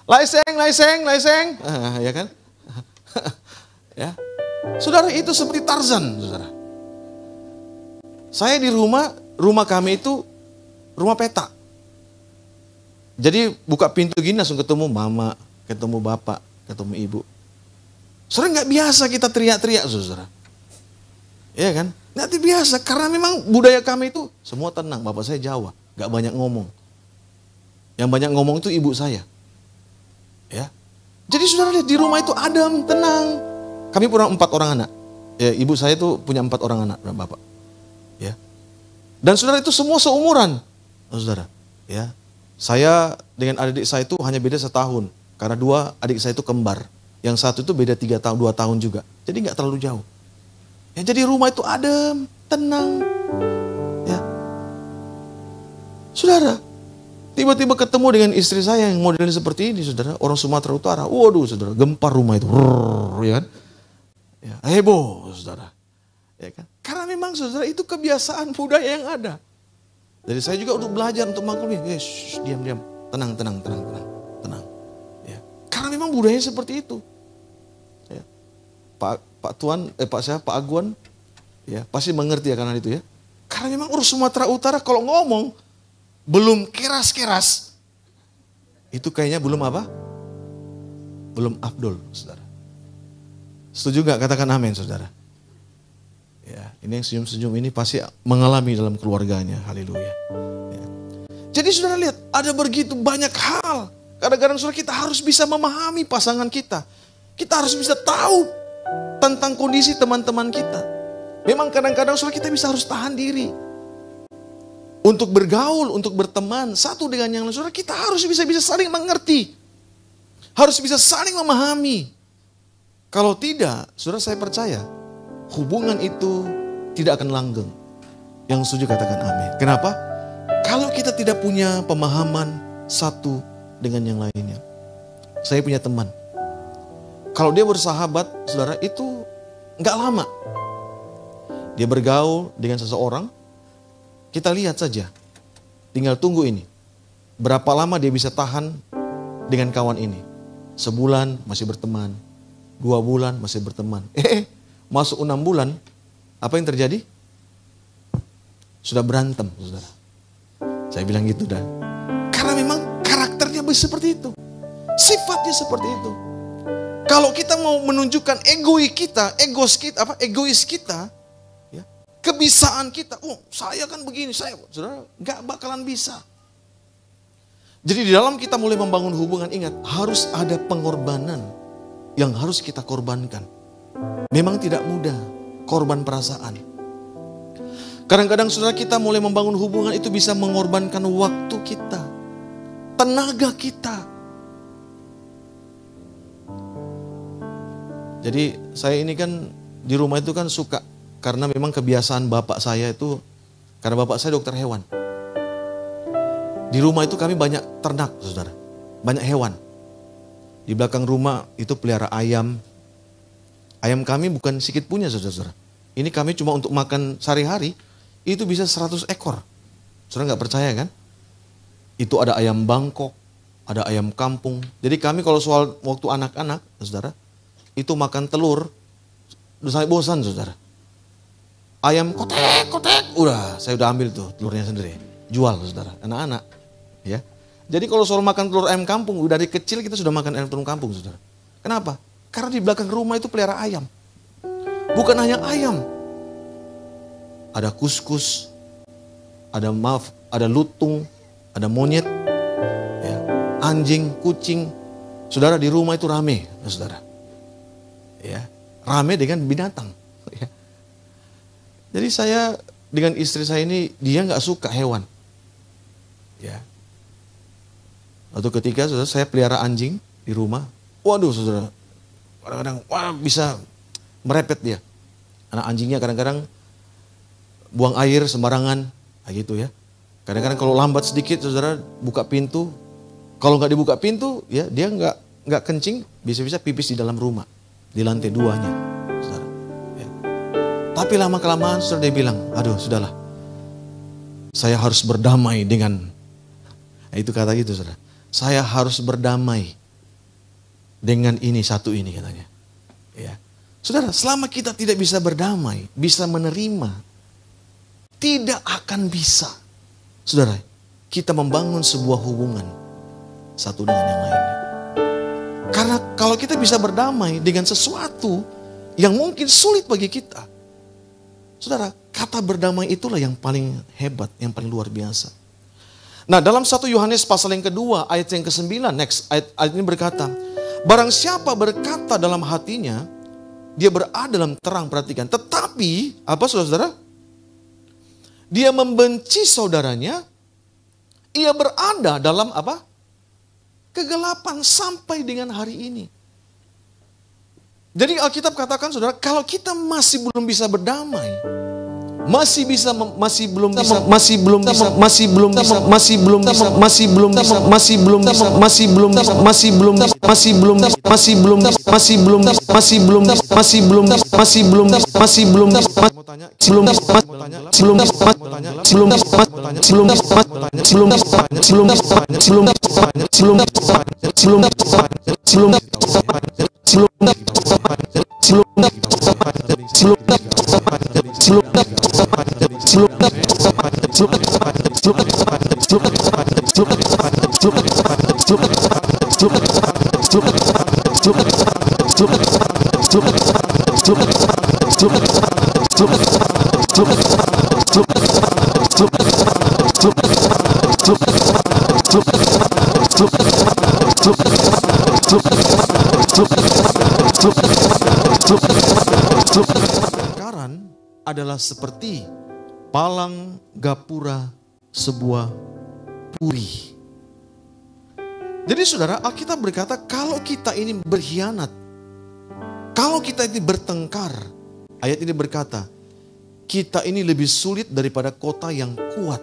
Laiseng. Ya kan? Ya. Saudara, itu seperti Tarzan, saudara. Saya di rumah kami itu rumah peta. Jadi buka pintu gini langsung ketemu mama, ketemu bapak, ketemu ibu. Saudara, nggak biasa kita teriak-teriak, saudara. Iya kan? Nggak biasa, karena memang budaya kami itu semua tenang. Bapak saya Jawa, nggak banyak ngomong. Yang banyak ngomong itu ibu saya. Ya. Jadi saudara lihat di rumah itu adem, tenang. Kami punya 4 orang anak. Ya, ibu saya itu punya 4 orang anak dan bapak. Ya. Dan saudara itu semua seumuran. Saudara, ya. Saya dengan adik saya itu hanya beda 1 tahun. Karena 2 adik saya itu kembar. Yang 1 itu beda 2 tahun juga. Jadi nggak terlalu jauh. Ya, jadi rumah itu adem, tenang. Ya. Saudara, tiba-tiba ketemu dengan istri saya yang modelnya seperti ini, saudara. Orang Sumatera Utara. Waduh, saudara, gempar rumah itu. Ya kan? Ya, heboh, saudara. Ya kan? Karena memang, saudara, itu kebiasaan budaya yang ada. Jadi saya juga untuk belajar, untuk maklumi. Diam. Tenang. Ya. Karena memang budayanya seperti itu. Ya. Pak Aguan, ya, pasti mengerti akan hal itu ya. Karena memang orang Sumatera Utara kalau ngomong belum keras-keras, itu kayaknya belum apa? Belum afdol, saudara. Setuju gak? Katakan amin, saudara. Ya, ini yang senyum-senyum ini pasti mengalami dalam keluarganya. Haleluya. Ya. Jadi saudara lihat, ada begitu banyak hal. Kadang-kadang saudara kita harus bisa memahami pasangan kita. Kita harus bisa tahu tentang kondisi teman-teman kita. Memang kadang-kadang saudara kita harus tahan diri. Untuk bergaul, untuk berteman satu dengan yang lain, saudara kita harus bisa saling mengerti. Harus bisa saling memahami. Kalau tidak, saudara saya percaya hubungan itu tidak akan langgeng. Yang setuju katakan amin. Kenapa? Kalau kita tidak punya pemahaman satu dengan yang lainnya. Saya punya teman. Kalau dia bersahabat, saudara, itu nggak lama. Dia bergaul dengan seseorang, kita lihat saja. Tinggal tunggu ini. Berapa lama dia bisa tahan dengan kawan ini. Sebulan masih berteman. 2 bulan masih berteman. Masuk 6 bulan, apa yang terjadi? Sudah berantem, saudara. Saya bilang gitu dah. Karena memang karakternya seperti itu. Sifatnya seperti itu. Kalau kita mau menunjukkan egois kita, ya, kebisaan kita. Oh, saya kan begini, saudara, nggak bakalan bisa. Jadi di dalam kita mulai membangun hubungan, ingat, harus ada pengorbanan yang harus kita korbankan. Memang tidak mudah, korban perasaan. Kadang-kadang saudara kita mulai membangun hubungan itu bisa mengorbankan waktu kita, tenaga kita. Jadi saya ini kan di rumah itu kan suka, karena memang kebiasaan bapak saya itu, karena bapak saya dokter hewan. Di rumah itu kami banyak ternak, saudara, banyak hewan. Di belakang rumah itu pelihara ayam. Ayam kami bukan sedikit punya, saudara-saudara. Ini kami cuma untuk makan sehari-hari, itu bisa 100 ekor. Saudara nggak percaya kan? Itu ada ayam Bangkok, ada ayam kampung. Jadi kami kalau soal waktu anak-anak, saudara, itu makan telur, udah saya bosan, saudara. Ayam kotek, saya udah ambil tuh telurnya sendiri. Jual, saudara, anak-anak. Ya. Jadi kalau soal makan telur ayam kampung, dari kecil kita sudah makan ayam telur kampung, saudara. Kenapa? Karena di belakang rumah itu pelihara ayam. Bukan hanya ayam. Ada kuskus, ada lutung, ada monyet, ya, anjing, kucing. Saudara, di rumah itu rame, saudara. Ya, rame dengan binatang. Ya. Jadi saya dengan istri saya ini, dia nggak suka hewan. Ya. Atau ketika saudara saya pelihara anjing di rumah, waduh saudara, kadang-kadang bisa merepet dia. Anak anjingnya kadang-kadang buang air sembarangan, kayak gitu ya. Kadang-kadang kalau lambat sedikit saudara buka pintu, kalau nggak dibuka pintu, ya dia nggak kencing, bisa-bisa pipis di dalam rumah, di lantai 2-nya, saudara. Ya. Tapi lama kelamaan saudara dia bilang, aduh sudahlah, saya harus berdamai dengan, nah, itu kata gitu saudara. Saya harus berdamai dengan ini satu ini katanya. Ya. Saudara, selama kita tidak bisa berdamai, bisa menerima, tidak akan bisa, saudara, kita membangun sebuah hubungan satu dengan yang lainnya. Karena kalau kita bisa berdamai dengan sesuatu yang mungkin sulit bagi kita, saudara, kata berdamai itulah yang paling hebat, yang paling luar biasa. Nah, dalam 1 Yohanes pasal yang kedua, ayat yang ke-9, next, ayat ini berkata, barang siapa berkata dalam hatinya, dia berada dalam terang, perhatikan. Tetapi, apa saudara? Dia membenci saudaranya, ia berada dalam apa? Kegelapan sampai dengan hari ini. Jadi Alkitab katakan, saudara, kalau kita masih belum bisa berdamai, masih belum bisa Pertengkaran adalah seperti palang gapura sebuah puri. Jadi saudara, Alkitab berkata kalau kita ini berkhianat, kalau kita ini bertengkar, ayat ini berkata, kita ini lebih sulit daripada kota yang kuat.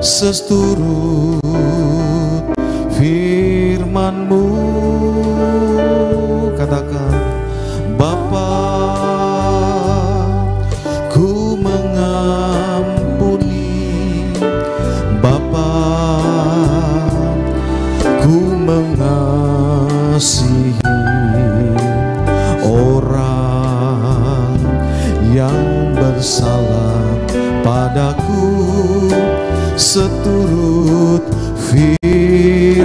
Seturut firman-Mu, katakan Bapa, ku mengampuni, Bapa, ku mengasihi orang yang bersalah padaku. Seturut firman-Mu,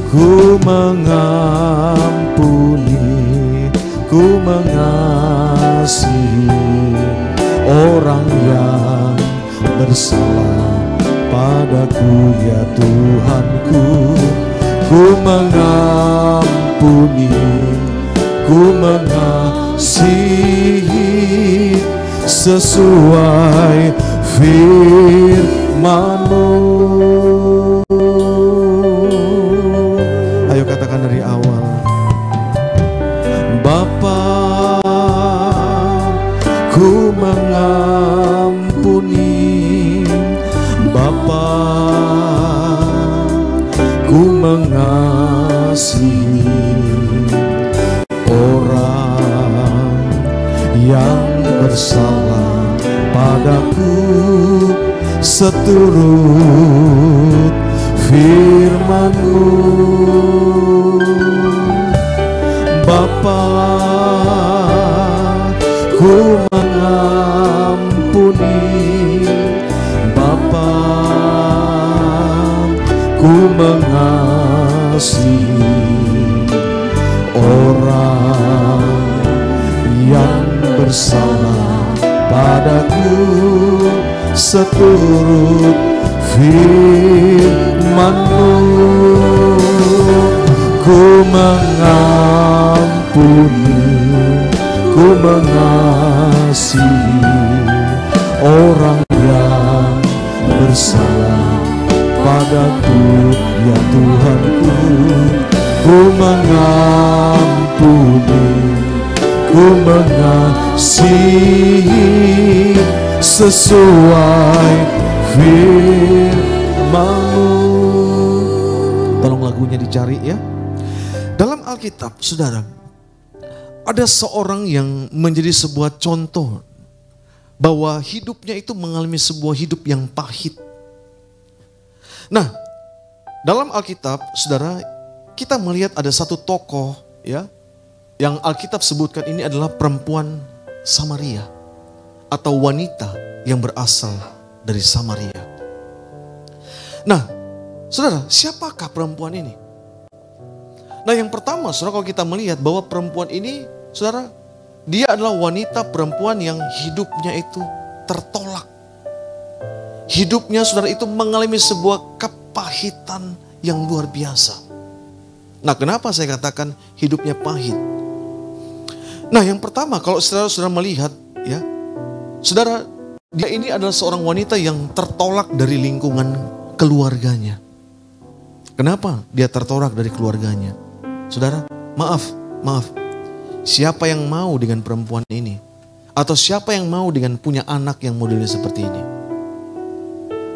ku mengampuni, ku mengasihi orang yang bersalah padaku ya Tuhanku. Ku mengampuni, ku mengasihi sesuai firman-Mu. Ayo katakan dari awal. Bapa, ku mengampuni. Bapa, ku mengasihi orang yang bersalah padaku seturut firman-Mu. Bapa, ku mengampuni. Bapa, ku mengasihi orang yang bersalah padaku seturut firman-Mu. Ku mengampuni, ku mengasihi orang yang bersalah padaku ya Tuhanku. Ku mengampuni, ku mengasihi sesuai firman-Mu. Tolong lagunya dicari ya. Dalam Alkitab, saudara, ada seorang yang menjadi sebuah contoh bahwa hidupnya itu mengalami sebuah hidup yang pahit. Nah, dalam Alkitab, saudara, kita melihat ada satu tokoh ya, yang Alkitab sebutkan ini adalah perempuan Samaria atau wanita yang berasal dari Samaria. Nah, saudara, siapakah perempuan ini? Nah, yang pertama, saudara, kalau kita melihat bahwa perempuan ini, saudara, dia adalah wanita perempuan yang hidupnya itu tertolak. Hidupnya, saudara, itu mengalami sebuah kepahitan yang luar biasa. Nah, kenapa saya katakan hidupnya pahit? Nah, yang pertama, kalau saudara melihat, ya, saudara, dia ini adalah seorang wanita yang tertolak dari lingkungan keluarganya. Kenapa dia tertolak dari keluarganya? Saudara, maaf. Siapa yang mau dengan perempuan ini? Atau siapa yang mau dengan punya anak yang modelnya seperti ini?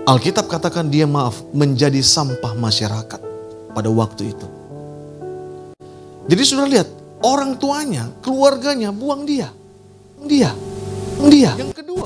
Alkitab katakan dia menjadi sampah masyarakat pada waktu itu. Jadi saudara lihat, orang tuanya, keluarganya buang dia. Yang kedua,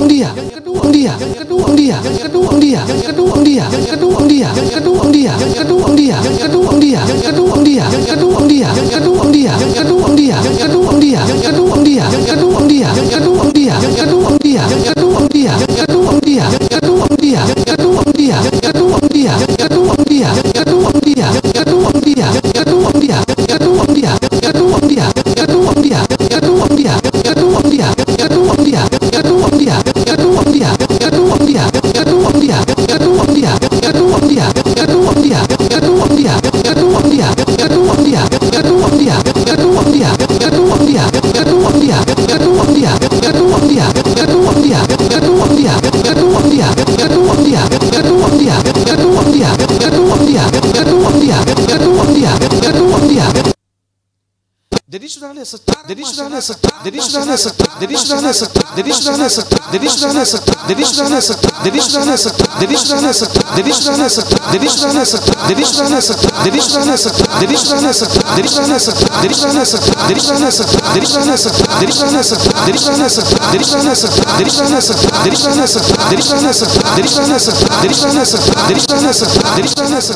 Jadi saudara lihat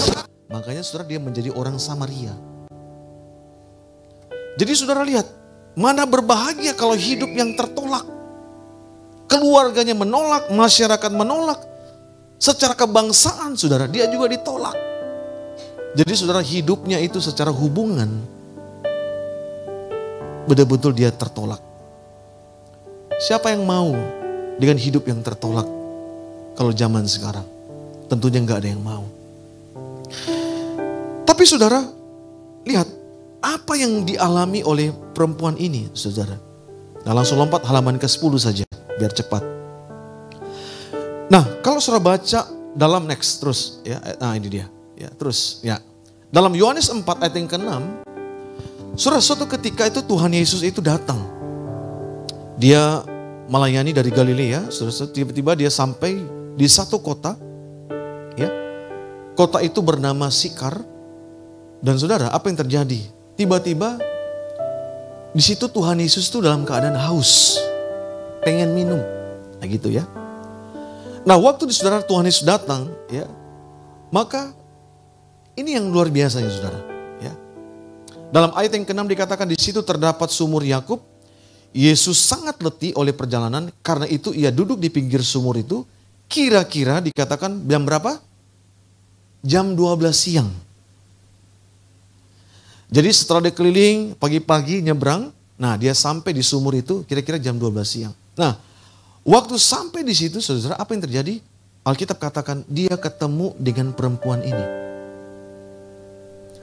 makanya saudara dia menjadi orang Samaria. Jadi saudara lihat, mana berbahagia kalau hidup yang tertolak. Keluarganya menolak, masyarakat menolak. Secara kebangsaan saudara, dia juga ditolak. Jadi saudara hidupnya itu secara hubungan, betul-betul dia tertolak. Siapa yang mau dengan hidup yang tertolak? kalau zaman sekarang. Tentunya nggak ada yang mau. Tapi saudara, lihat apa yang dialami oleh perempuan ini, saudara. Nah, langsung lompat halaman ke-10 saja, biar cepat. Nah, kalau saudara baca dalam next terus, ya, nah ini dia, ya terus, ya. Dalam Yohanes 4 ayat yang ke-6, saudara, suatu ketika itu Tuhan Yesus itu datang. Dia melayani dari Galilea, saudara, tiba-tiba dia sampai di satu kota, ya. Kota itu bernama Sikar. Dan saudara, apa yang terjadi? Tiba-tiba di situ Tuhan Yesus itu dalam keadaan haus, pengen minum, nah gitu ya. Nah, waktu di saudara Tuhan Yesus datang, ya, maka ini yang luar biasanya, saudara. Ya. Dalam ayat yang ke-6 dikatakan di situ terdapat sumur Yakub. Yesus sangat letih oleh perjalanan, karena itu ia duduk di pinggir sumur itu. Kira-kira dikatakan jam berapa? Jam 12 siang. Jadi setelah dia keliling pagi-pagi nyebrang, nah dia sampai di sumur itu kira-kira jam 12 siang. Nah, waktu sampai di situ saudara, apa yang terjadi? Alkitab katakan dia ketemu dengan perempuan ini.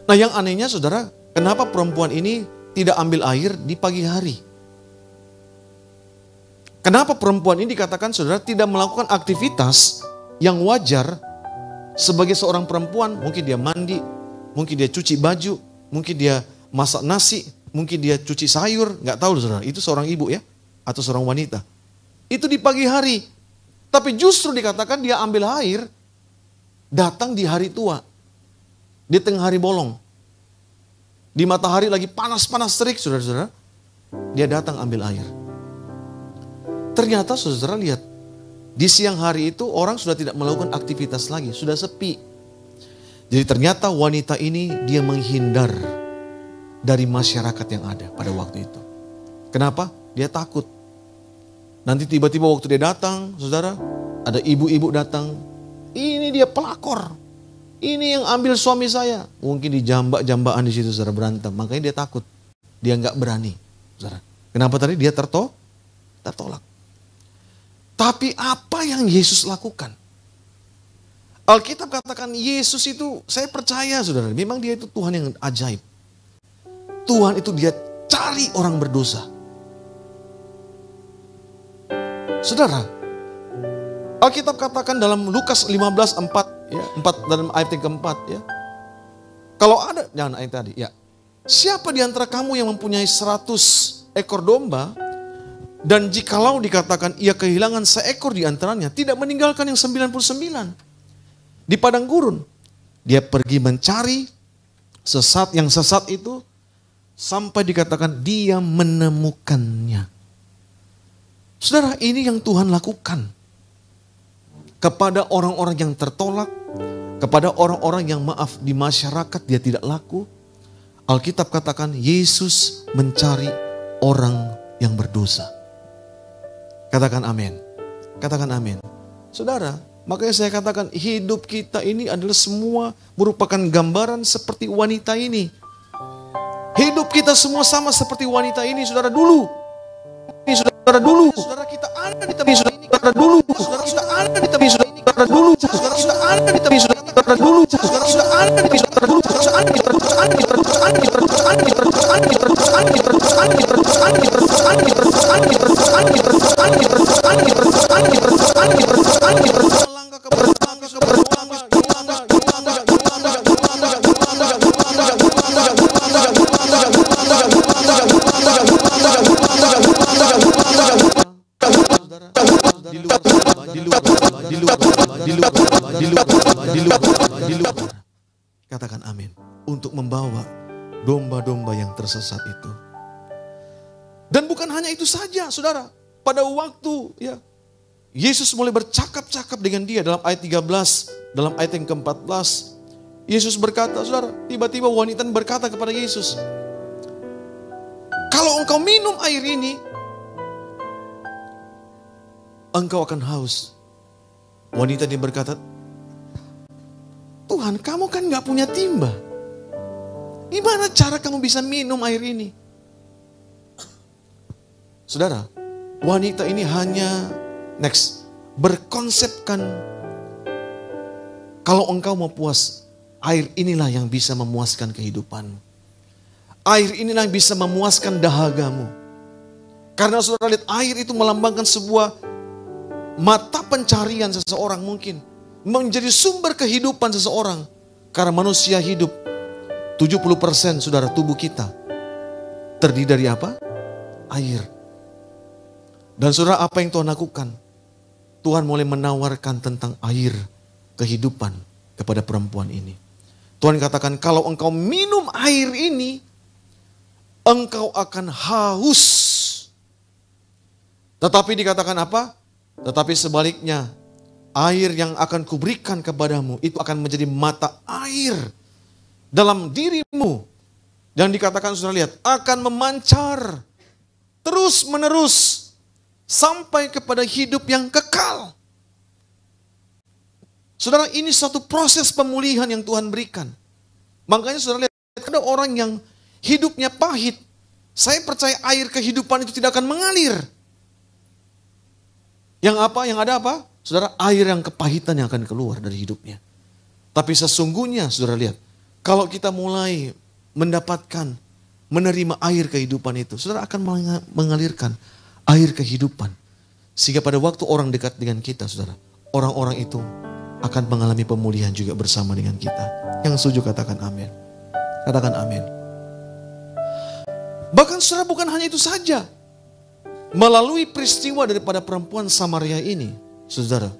Nah, yang anehnya saudara, kenapa perempuan ini tidak ambil air di pagi hari? Kenapa perempuan ini dikatakan saudara tidak melakukan aktivitas yang wajar sebagai seorang perempuan? Mungkin dia mandi, mungkin dia cuci baju, mungkin dia masak nasi, mungkin dia cuci sayur, nggak tahu saudara. Itu seorang ibu ya, atau seorang wanita. Itu di pagi hari. Tapi justru dikatakan dia ambil air, datang di hari tua. Di tengah hari bolong. Di matahari lagi panas-panas terik, saudara-saudara. Dia datang ambil air. Ternyata saudara lihat, di siang hari itu orang sudah tidak melakukan aktivitas lagi, sudah sepi. Jadi ternyata wanita ini dia menghindar dari masyarakat yang ada pada waktu itu. Kenapa? Dia takut. Nanti tiba-tiba waktu dia datang, saudara, ada ibu-ibu datang. Ini dia pelakor. Ini yang ambil suami saya. Mungkin di jambak-jambakan di situ saudara berantem. Makanya dia takut. Dia nggak berani, saudara. Kenapa tadi dia tertolak? Tapi apa yang Yesus lakukan? Alkitab katakan Yesus itu, saya percaya saudara, memang dia itu Tuhan yang ajaib. Tuhan itu dia cari orang berdosa. Saudara, Alkitab katakan dalam Lukas 15:4 ya, 4 dalam ayat yang keempat ya. Kalau ada, jangan ayat tadi ya. Siapa di antara kamu yang mempunyai 100 ekor domba dan jikalau dikatakan ia kehilangan seekor di antaranya, tidak meninggalkan yang 99 di padang gurun, dia pergi mencari yang sesat itu sampai dikatakan dia menemukannya. Saudara, ini yang Tuhan lakukan kepada orang-orang yang tertolak, kepada orang-orang yang maaf di masyarakat dia tidak laku. Alkitab katakan Yesus mencari orang yang berdosa. Katakan amin. Katakan amin. Saudara, makanya saya katakan hidup kita ini adalah semua merupakan gambaran seperti wanita ini. Hidup kita semua sama seperti wanita ini, saudara dulu. Saudara dulu. Saudara kita ada di tempat ini. Saudara dulu. Saudara kita ada di tempat ini. Saudara dulu. Saudara kita ada di tempat ini. Saudara dulu. Saudara kita ada di tempat ini. Saudara dulu. Saudara ada di tempat Katakan amin. Untuk membawa domba-domba yang tersesat itu. Dan bukan hanya itu saja, saudara. Pada waktu ya Yesus mulai bercakap-cakap dengan dia dalam ayat 13, dalam ayat yang ke-14. Yesus berkata, saudara, tiba-tiba wanita berkata kepada Yesus, kalau engkau minum air ini, engkau akan haus. Wanita dia berkata, Tuhan, kamu kan gak punya timba. Gimana cara kamu bisa minum air ini? Saudara, wanita ini hanya berkonsepkan kalau engkau mau puas, air inilah yang bisa memuaskan kehidupanmu. Air inilah yang bisa memuaskan dahagamu. Karena saudara lihat, air itu melambangkan sebuah mata pencarian seseorang mungkin. Menjadi sumber kehidupan seseorang. Karena manusia hidup, 70% saudara tubuh kita terdiri dari apa? Air. Dan saudara, apa yang Tuhan lakukan? Tuhan mulai menawarkan tentang air kehidupan kepada perempuan ini. Tuhan katakan, kalau engkau minum air ini, engkau akan haus. Tetapi dikatakan apa? Tetapi sebaliknya, air yang akan kuberikan kepadamu, itu akan menjadi mata air dalam dirimu. Dan dikatakan, saudara lihat, akan memancar terus menerus sampai kepada hidup yang kekal. Saudara, ini satu proses pemulihan yang Tuhan berikan. Makanya saudara lihat, ada orang yang hidupnya pahit. Saya percaya air kehidupan itu tidak akan mengalir. Yang apa? Yang ada apa? Saudara, air yang kepahitan yang akan keluar dari hidupnya. Tapi sesungguhnya saudara lihat, kalau kita mulai mendapatkan, menerima air kehidupan itu, saudara akan mengalirkan air kehidupan. Sehingga pada waktu orang dekat dengan kita, saudara, orang-orang itu akan mengalami pemulihan juga bersama dengan kita. Yang setuju katakan amin. Katakan amin. Bahkan saudara, bukan hanya itu saja. Melalui peristiwa daripada perempuan Samaria ini, saudara,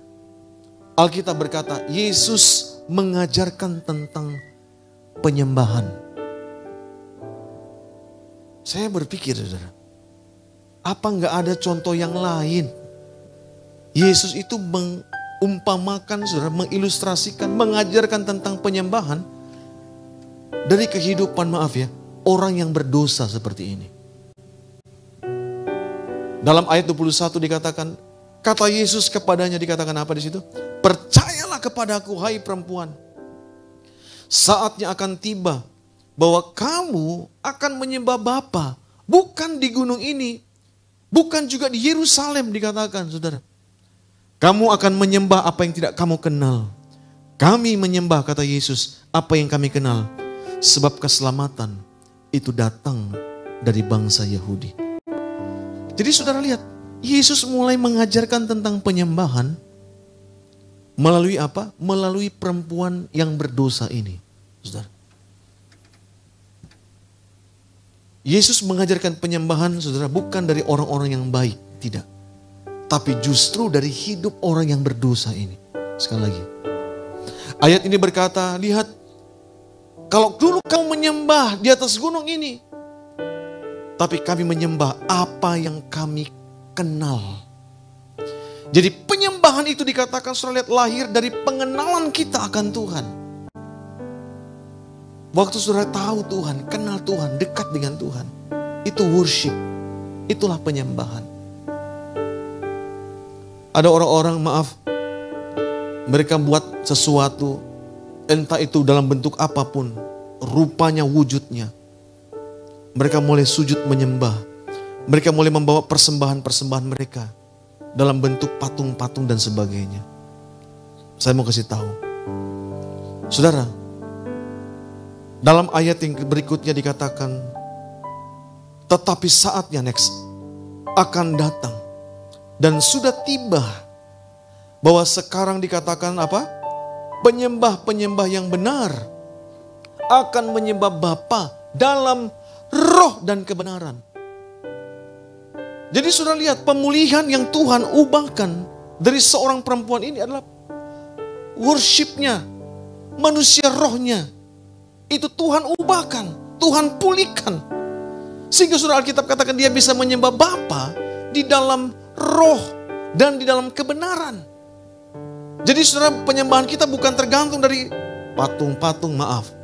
Alkitab berkata, Yesus mengajarkan tentang penyembahan. Saya berpikir, saudara, apa enggak ada contoh yang lain? Yesus itu mengumpamakan, saudara, mengilustrasikan, mengajarkan tentang penyembahan dari kehidupan, maaf ya, orang yang berdosa seperti ini. Dalam ayat 21 dikatakan, kata Yesus kepadanya, dikatakan apa di situ? Percayalah kepadaku, hai perempuan. Saatnya akan tiba bahwa kamu akan menyembah Bapa, bukan di gunung ini, bukan juga di Yerusalem, dikatakan, saudara. Kamu akan menyembah apa yang tidak kamu kenal. Kami menyembah, kata Yesus, apa yang kami kenal. Sebab keselamatan itu datang dari bangsa Yahudi. Jadi saudara lihat, Yesus mulai mengajarkan tentang penyembahan melalui apa? Melalui perempuan yang berdosa ini, saudara. Yesus mengajarkan penyembahan, saudara, bukan dari orang-orang yang baik, tidak. Tapi justru dari hidup orang yang berdosa ini. Sekali lagi, ayat ini berkata, lihat, kalau dulu kamu menyembah di atas gunung ini, tapi kami menyembah apa yang kami kenal. Jadi penyembahan itu dikatakan, saudara lihat, lahir dari pengenalan kita akan Tuhan. Waktu saudara tahu Tuhan, kenal Tuhan, dekat dengan Tuhan, itu worship, itulah penyembahan. Ada orang-orang, maaf, mereka buat sesuatu, entah itu dalam bentuk apapun, rupanya, wujudnya. Mereka mulai sujud menyembah. Mereka mulai membawa persembahan-persembahan mereka dalam bentuk patung-patung dan sebagainya. Saya mau kasih tahu, saudara, dalam ayat yang berikutnya dikatakan, tetapi saatnya next akan datang dan sudah tiba bahwa sekarang dikatakan apa? Penyembah-penyembah yang benar akan menyembah Bapa dalam roh dan kebenaran. Jadi saudara lihat, pemulihan yang Tuhan ubahkan dari seorang perempuan ini adalah worshipnya, manusia rohnya. Itu Tuhan ubahkan, Tuhan pulihkan. Sehingga saudara, Alkitab katakan dia bisa menyembah Bapa di dalam roh dan di dalam kebenaran. Jadi saudara, penyembahan kita bukan tergantung dari patung-patung, maaf.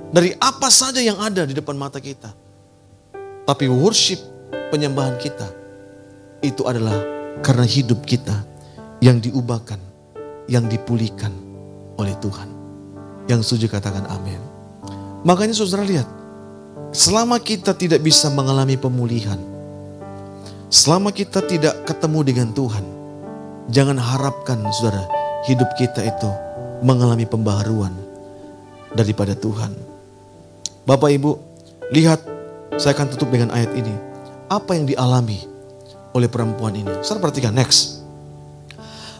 Dari apa saja yang ada di depan mata kita. Tapi worship, penyembahan kita, itu adalah karena hidup kita yang diubahkan, yang dipulihkan oleh Tuhan. Yang setuju katakan amin. Makanya saudara lihat, selama kita tidak bisa mengalami pemulihan, selama kita tidak ketemu dengan Tuhan, Jangan harapkan saudara, hidup kita itu mengalami pembaharuan daripada Tuhan. Bapak Ibu, lihat, saya akan tutup dengan ayat ini. Apa yang dialami oleh perempuan ini? Saudara perhatikan, next.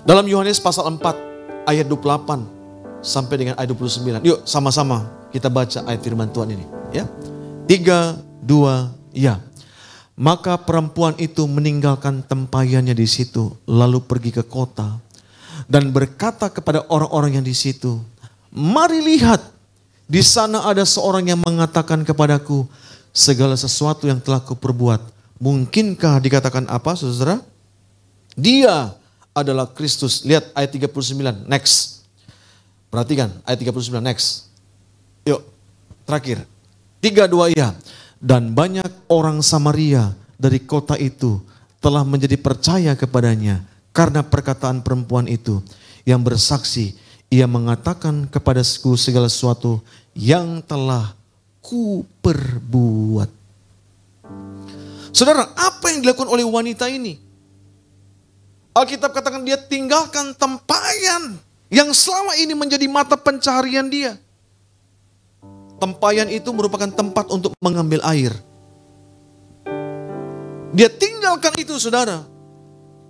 Dalam Yohanes pasal 4 ayat 28 sampai dengan ayat 29. Yuk sama-sama kita baca ayat firman Tuhan ini. Ya, 3, 2, ya. Maka perempuan itu meninggalkan tempayannya di situ, lalu pergi ke kota dan berkata kepada orang-orang yang di situ, mari lihat, di sana ada seorang yang mengatakan kepadaku segala sesuatu yang telah kuperbuat. Mungkinkah dikatakan apa, saudara? Dia adalah Kristus. Lihat ayat 39, next. Perhatikan ayat 39, next. Yuk, terakhir. 3, 2, ya. Dan banyak orang Samaria dari kota itu telah menjadi percaya kepadanya karena perkataan perempuan itu yang bersaksi, ia mengatakan kepadaku segala sesuatu yang telah kuperbuat. Saudara, apa yang dilakukan oleh wanita ini? Alkitab katakan dia tinggalkan tempayan yang selama ini menjadi mata pencaharian dia. Tempayan itu merupakan tempat untuk mengambil air. Dia tinggalkan itu, saudara.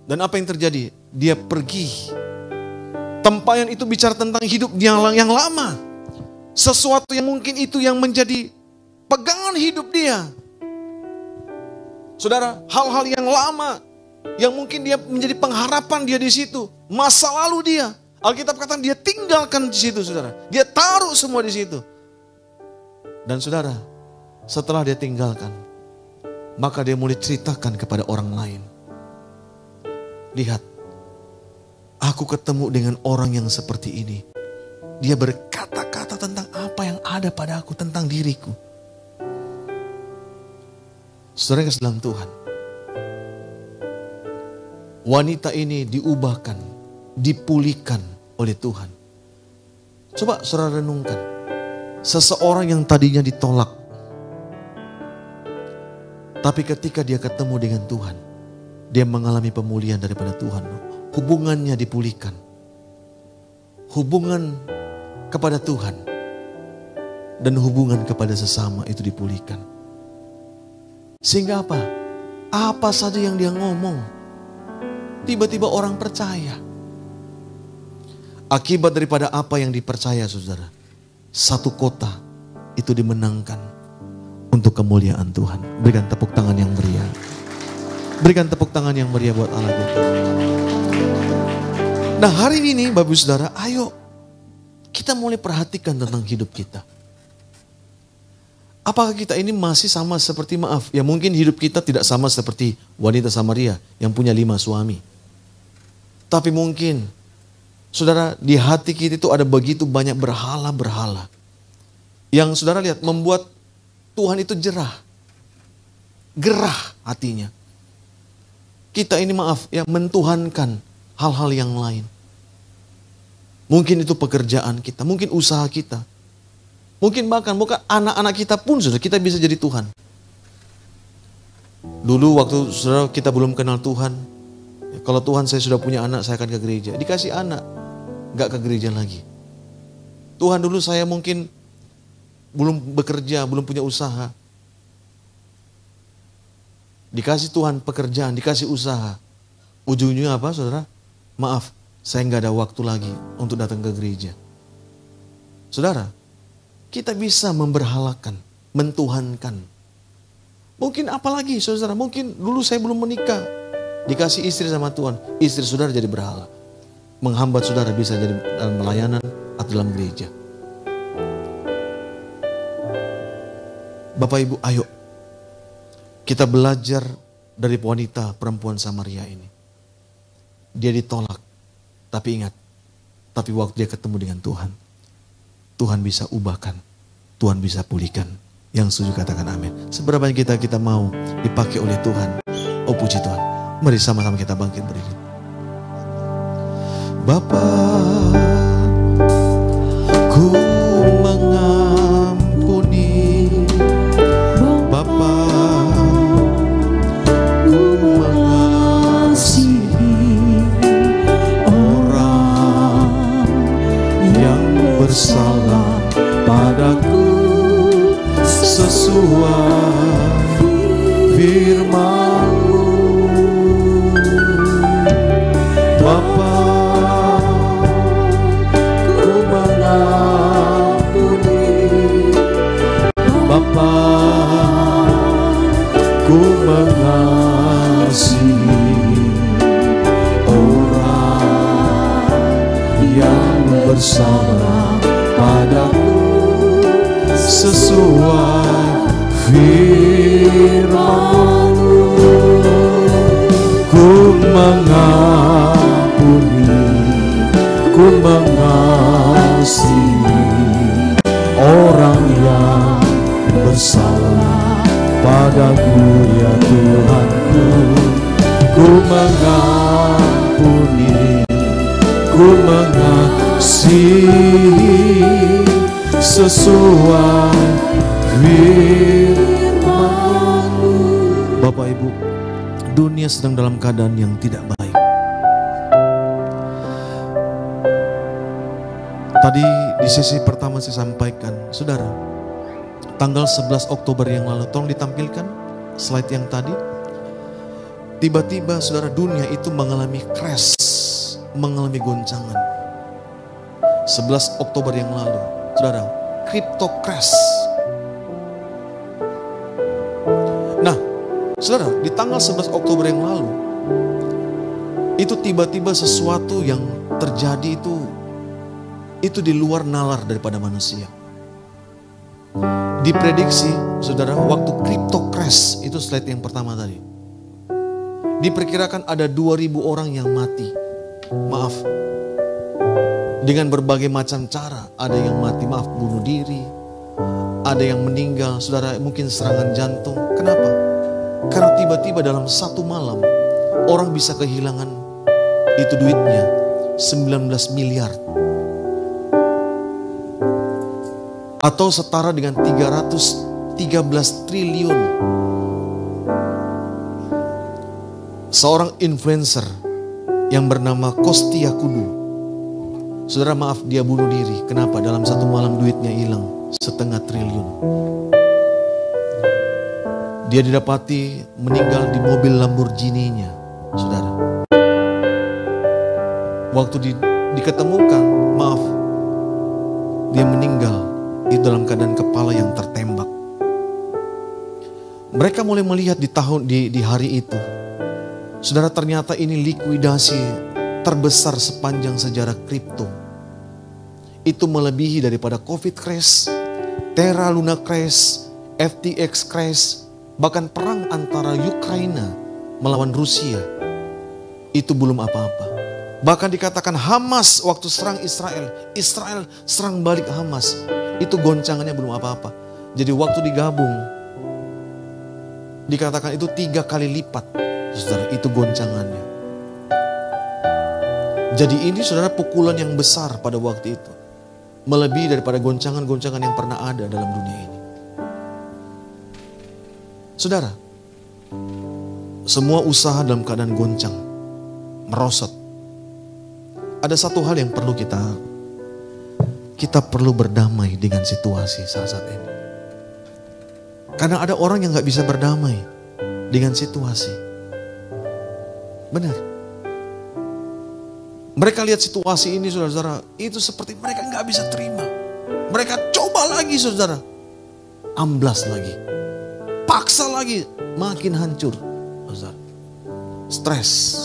Dan apa yang terjadi? Dia pergi. Tempayan itu bicara tentang hidup yang lama. Sesuatu yang mungkin itu yang menjadi pegangan hidup dia. Saudara, hal-hal yang lama yang mungkin dia menjadi pengharapan dia di situ, masa lalu dia. Alkitab katakan dia tinggalkan di situ, saudara. Dia taruh semua di situ. Dan saudara, setelah dia tinggalkan, maka dia mulai ceritakan kepada orang lain. Lihat, aku ketemu dengan orang yang seperti ini. Dia berkata-kata tentang apa yang ada pada aku, tentang diriku. Saudara yang dalam Tuhan, wanita ini diubahkan, dipulihkan oleh Tuhan. Coba saudara renungkan, seseorang yang tadinya ditolak, tapi ketika dia ketemu dengan Tuhan, dia mengalami pemulihan daripada Tuhan. Hubungannya dipulihkan. Hubungan kepada Tuhan dan hubungan kepada sesama itu dipulihkan. Sehingga apa? Apa saja yang dia ngomong, tiba-tiba orang percaya. Akibat daripada apa yang dipercaya, saudara, satu kota itu dimenangkan untuk kemuliaan Tuhan. Berikan tepuk tangan yang meriah. Berikan tepuk tangan yang meriah buat Allah kita. Nah, hari ini Bapak Ibu Saudara, ayo kita mulai perhatikan tentang hidup kita. Apakah kita ini masih sama seperti, maaf, ya mungkin hidup kita tidak sama seperti wanita Samaria yang punya 5 suami. Tapi mungkin, saudara, di hati kita itu ada begitu banyak berhala-berhala. Yang saudara lihat membuat Tuhan itu gerah hatinya. Kita ini, maaf, ya mentuhankan hal-hal yang lain. Mungkin itu pekerjaan kita, mungkin usaha kita. Mungkin bahkan anak-anak kita pun sudah kita bisa jadi Tuhan. Dulu waktu saudara kita belum kenal Tuhan, ya, kalau Tuhan saya sudah punya anak, saya akan ke gereja. Dikasih anak, gak ke gereja lagi. Tuhan dulu saya mungkin belum bekerja, belum punya usaha. Dikasih Tuhan pekerjaan, dikasih usaha. Ujung-ujungnya apa, saudara? Maaf, saya nggak ada waktu lagi untuk datang ke gereja. Saudara, kita bisa memberhalakan, mentuhankan. Mungkin apalagi, saudara, mungkin dulu saya belum menikah. Dikasih istri sama Tuhan, istri saudara jadi berhala. Menghambat saudara bisa jadi dalam pelayanan atau dalam gereja. Bapak Ibu, ayo kita belajar dari wanita perempuan Samaria ini. Dia ditolak, tapi ingat, tapi waktu dia ketemu dengan Tuhan, Tuhan bisa ubahkan, Tuhan bisa pulihkan. Yang setuju katakan amin. Seberapa banyak kita mau dipakai oleh Tuhan. Oh puji Tuhan. Mari sama-sama kita bangkit berdiri. Bapa, ku mengampuni. Bapa, ku mengasihi. bersalah padaku sesuai firman-Mu. Bapa, ku mengampuni. Bapa, ku mengasihi orang yang bersalah padaku sesuai firman-Mu. Ku mengampuni, ku mengasihi orang yang bersalah padaku, ya Tuhanku. Ku mengampuni, ku mengasihi sesuai firman-Mu. Bapak Ibu, dunia sedang dalam keadaan yang tidak baik. Tadi di sesi pertama saya sampaikan, saudara, tanggal 11 Oktober yang lalu, tolong ditampilkan slide yang tadi. Tiba-tiba saudara, dunia itu mengalami crash, mengalami goncangan. 11 Oktober yang lalu, saudara, crypto crash. Nah, saudara, di tanggal 11 Oktober yang lalu, itu tiba-tiba sesuatu yang terjadi itu di luar nalar daripada manusia. Diprediksi, saudara, waktu crypto crash, itu slide yang pertama tadi, diperkirakan ada 2.000 orang yang mati. Maaf, dengan berbagai macam cara. Ada yang mati, maaf, bunuh diri. Ada yang meninggal, saudara, mungkin serangan jantung. Kenapa? Karena tiba-tiba dalam satu malam, orang bisa kehilangan itu duitnya, 19 miliar. Atau setara dengan 313 triliun. Seorang influencer yang bernama Kostia Kudu, saudara, maaf, dia bunuh diri. Kenapa? Dalam satu malam duitnya hilang 1,5 triliun. Dia didapati meninggal di mobil Lamborghini-nya, saudara. Waktu diketemukan, maaf, dia meninggal itu dalam keadaan kepala yang tertembak. Mereka mulai melihat di hari itu, saudara, ternyata ini likuidasi terbesar sepanjang sejarah kripto. Itu melebihi daripada Covid crash, Terra Luna crash, FTX crash, bahkan perang antara Ukraina melawan Rusia. Itu belum apa-apa. Bahkan dikatakan Hamas waktu serang Israel, Israel serang balik Hamas. Itu goncangannya belum apa-apa. Jadi waktu digabung, dikatakan itu 3 kali lipat, saudara, itu goncangannya. Jadi ini, saudara, pukulan yang besar pada waktu itu. Melebihi daripada goncangan-goncangan yang pernah ada dalam dunia ini. Saudara, semua usaha dalam keadaan goncang, merosot. Ada satu hal yang perlu kita perlu berdamai dengan situasi saat ini. Karena ada orang yang gak bisa berdamai dengan situasi. Benar. Mereka lihat situasi ini, saudara-saudara, itu seperti mereka gak bisa terima. Mereka coba lagi, saudara, amblas lagi, paksa lagi, makin hancur, saudara. Stres.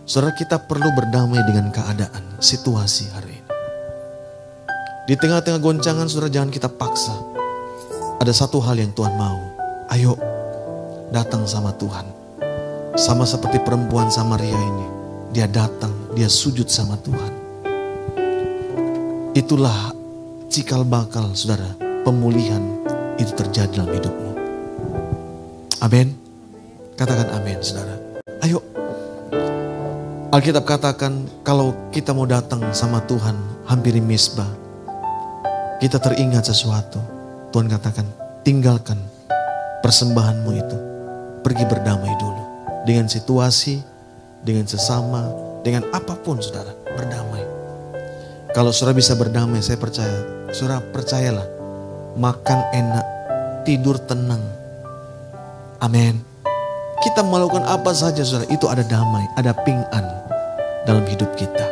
Saudara, kita perlu berdamai dengan keadaan, situasi hari ini. Di tengah-tengah goncangan, saudara, jangan kita paksa. Ada satu hal yang Tuhan mau. Ayo, datang sama Tuhan. Sama seperti perempuan Samaria ini. Dia datang, dia sujud sama Tuhan. Itulah cikal bakal, saudara, pemulihan itu terjadi dalam hidupmu. Amin. Katakan amin, saudara. Ayo. Alkitab katakan kalau kita mau datang sama Tuhan, hampiri misbah, kita teringat sesuatu. Tuhan katakan, tinggalkan persembahanmu itu. Pergi berdamai dulu. Dengan situasi, dengan sesama, dengan apapun, saudara, berdamai. Kalau saudara bisa berdamai, saya percaya. Saudara percayalah, makan enak, tidur tenang. Amin. Kita melakukan apa saja saudara, itu ada damai, ada ping'an dalam hidup kita.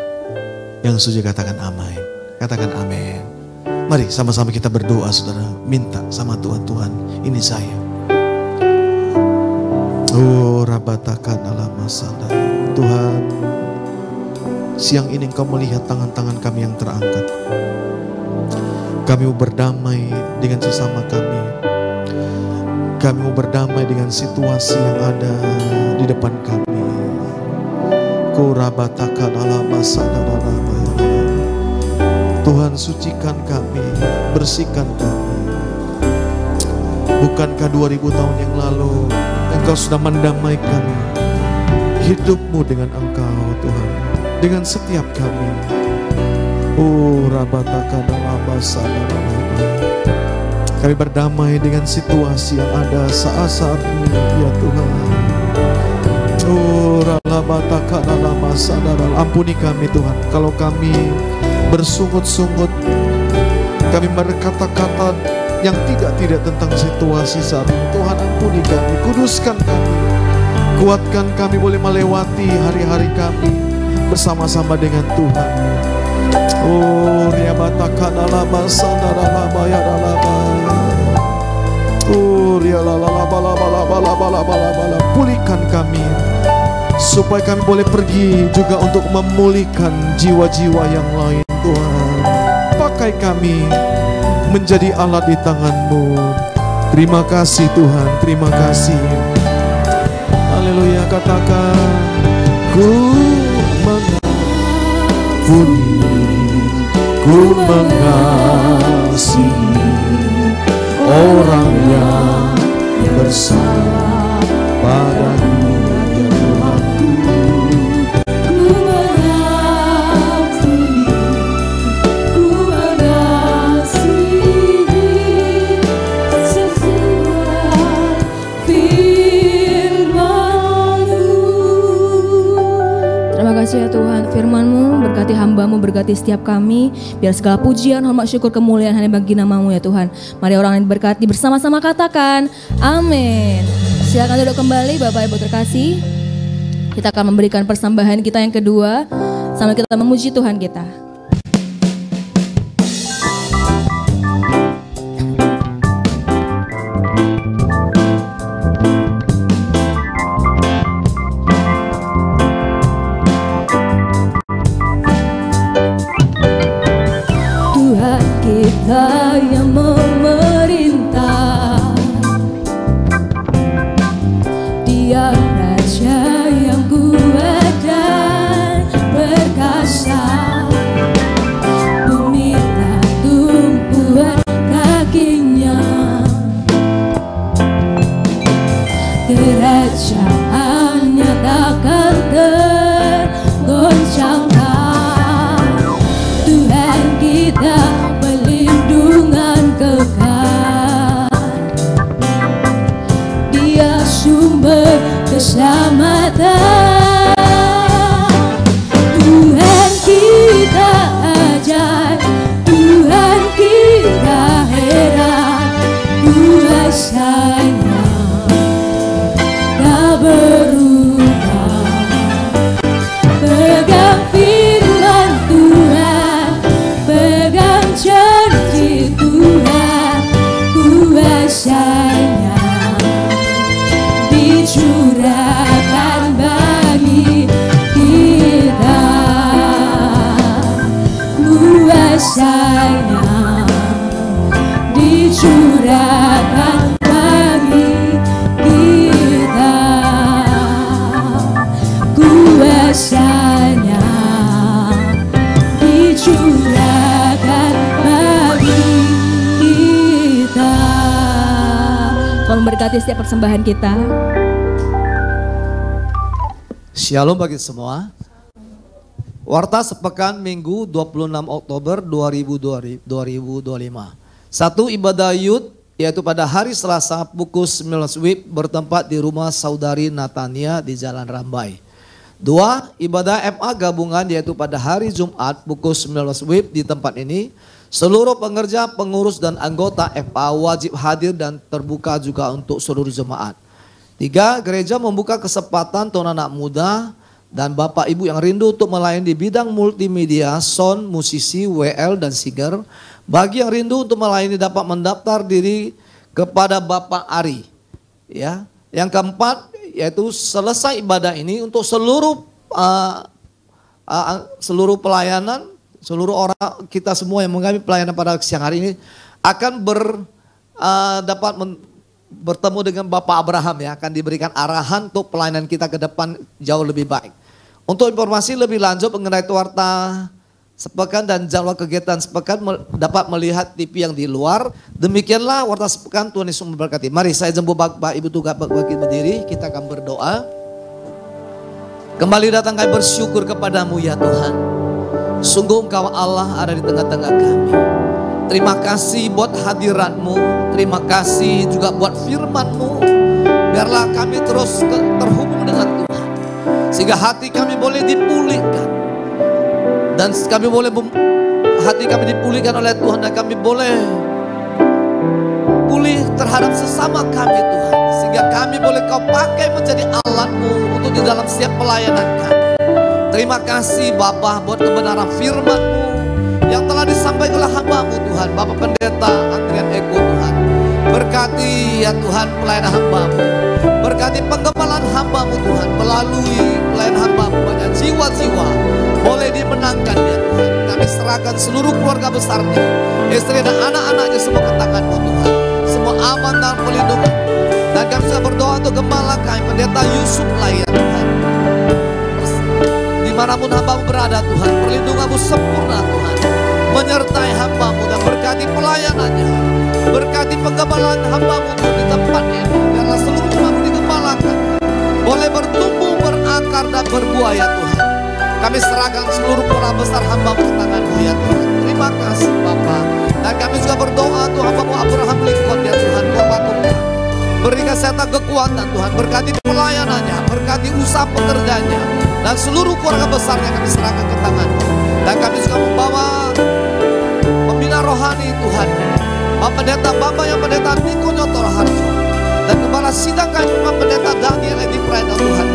Yang setuju katakan amin. Katakan amin. Mari sama-sama kita berdoa saudara. Minta sama Tuhan, Tuhan ini saya. Oh rabatakan ala masalah. Tuhan, siang ini Engkau melihat tangan-tangan kami yang terangkat. Kami mau berdamai dengan sesama kami. Kami mau berdamai dengan situasi yang ada di depan kami. Kurabatakan ala masalah. Tuhan, sucikan kami, bersihkan kami. Bukankah 2000 tahun yang lalu Engkau sudah mendamaikan hidupmu dengan Engkau Tuhan, dengan setiap kami. Oh rabataka dalam bahasa kami berdamai dengan situasi yang ada saat-saat ini ya Tuhan. Oh rabataka dalam bahasa, ampuni kami Tuhan kalau kami bersungut-sungut, kami berkata-kata yang tidak tentang situasi saat ini. Tuhan ampuni kami, kuduskan kami, kuatkan kami boleh melewati hari-hari kami bersama-sama dengan Tuhan. Oh riabatakan alaba sandaralaba yaralaba. Oh rialalalabalabalabalabalabalabala. Pulihkan kami supaya kami boleh pergi juga untuk memulihkan jiwa-jiwa yang lain Tuhan. Pakai kami menjadi alat di tangan-Mu. Terima kasih Tuhan, terima kasih. Haleluya, katakan ku mengampuni, ku mengasihi orang yang bersalah padamu ya Tuhanku. Ku mengampuni, ku mengasihi sesuai firman-Mu. Terima kasih ya Tuhan, firman-Mu berkati hamba-Mu, berkati setiap kami. Biar segala pujian, hormat, syukur, kemuliaan hanya bagi nama-Mu ya Tuhan. Mari orang yang diberkati bersama-sama katakan amin. Silakan duduk kembali Bapak Ibu terkasih. Kita akan memberikan persembahan kita yang kedua sambil kita memuji Tuhan kita. Tuhan kita yang memerintah, Dia Raja yang kuat dan perkasa. Bumi tak tumpuan kakinya, kerajaannya takkan tergoncangkan. Tuhan kita pelindungan kekal, Dia sumber keselamatan. Tuhan kita ajaib, Tuhan kita heran, kuasanya tak berubah. Pegang firman Tuhan, pegang janji Tuhan, kuasanya dicurahkan bagi kita. Kuasanya dicurahkan bagi kita. Kuasanya dicurahkan bagi kita. Tuhan memberkati setiap persembahan kita. Shalom bagi semua. Warta sepekan Minggu 26 Oktober 2025. Satu ibadah Yud yaitu pada hari Selasa pukul 19 WIB bertempat di rumah saudari Natania di Jalan Rambai. 2. Ibadah MA gabungan yaitu pada hari Jumat pukul 19 WIB di tempat ini. Seluruh pengerja, pengurus dan anggota FA wajib hadir dan terbuka juga untuk seluruh jemaat. 3. Gereja membuka kesempatan tuan anak muda dan bapak ibu yang rindu untuk melayani di bidang multimedia, sound, musisi, WL dan singer. Bagi yang rindu untuk melayani dapat mendaftar diri kepada Bapak Ari. Ya. Yang keempat yaitu selesai ibadah ini untuk seluruh pelayanan, seluruh orang kita semua yang mengalami pelayanan pada siang hari ini akan dapat bertemu dengan Bapak Abraham ya, akan diberikan arahan untuk pelayanan kita ke depan jauh lebih baik. Untuk informasi lebih lanjut mengenai warta sepekan dan jadwal kegiatan sepekan dapat melihat TV yang di luar. Demikianlah warta sepekan, Tuhan Yesus memberkati. Mari saya jemput Bapak Ibu juga bagi berdiri, kita akan berdoa. Kembali datang kami bersyukur kepadamu ya Tuhan. Sungguh Engkau Allah ada di tengah-tengah kami. Terima kasih buat hadirat-Mu, terima kasih juga buat firman-Mu. Biarlah kami terus terhubung dengan Tuhan, sehingga hati kami boleh dipulihkan. Dan hati kami dipulihkan oleh Tuhan, dan kami boleh pulih terhadap sesama kami Tuhan. Sehingga kami boleh Kau pakai menjadi alat-Mu untuk di dalam setiap pelayanan kami. Terima kasih Bapa buat kebenaran firman-Mu yang telah disampaikan oleh hamba-Mu Tuhan, Bapak Pendeta Andrian Eko Tuhan. Berkati ya Tuhan pelayanan hamba-Mu, berkati penggempalan hamba-Mu Tuhan. Melalui pelayanan hamba-Mu banyak jiwa-jiwa boleh dimenangkan ya Tuhan. Kami serahkan seluruh keluarga besarnya, istri dan anak-anaknya semua ke tangan-Mu Tuhan. Semua aman dalam pelindungan. Dan kami sudah berdoa untuk gembala kami Pendeta Yusuf lah ya Tuhan. Dimanapun hamba-Mu berada Tuhan, perlindungan-Mu sempurna Tuhan, menyertai hamba-Mu dan berkati pelayanannya, berkati penggembalaan hamba-Mu di tempat ini. Biarlah seluruh hamba-Mu digembalakan, boleh bertumbuh, berakar dan berbuah ya Tuhan. Kami serahkan seluruh pola besar hamba-Mu ke tangan-Mu ya Tuhan. Terima kasih Bapa. Dan kami juga berdoa untuk hamba-Mu Abraham Lincoln ya Tuhan, korban-korban. Berikan serta kekuatan Tuhan, berkati pelayanannya, berkati usaha pekerjaannya, dan seluruh keluarga besarnya kami serahkan ke tangan-Mu. Dan kami juga membawa pembina rohani Tuhan, Bapak Pendeta Bambang yang Pendeta Niko Nyotor Harjo, dan Gembala Sidang kami Bapak Pendeta Daniel Edi Preda Tuhan.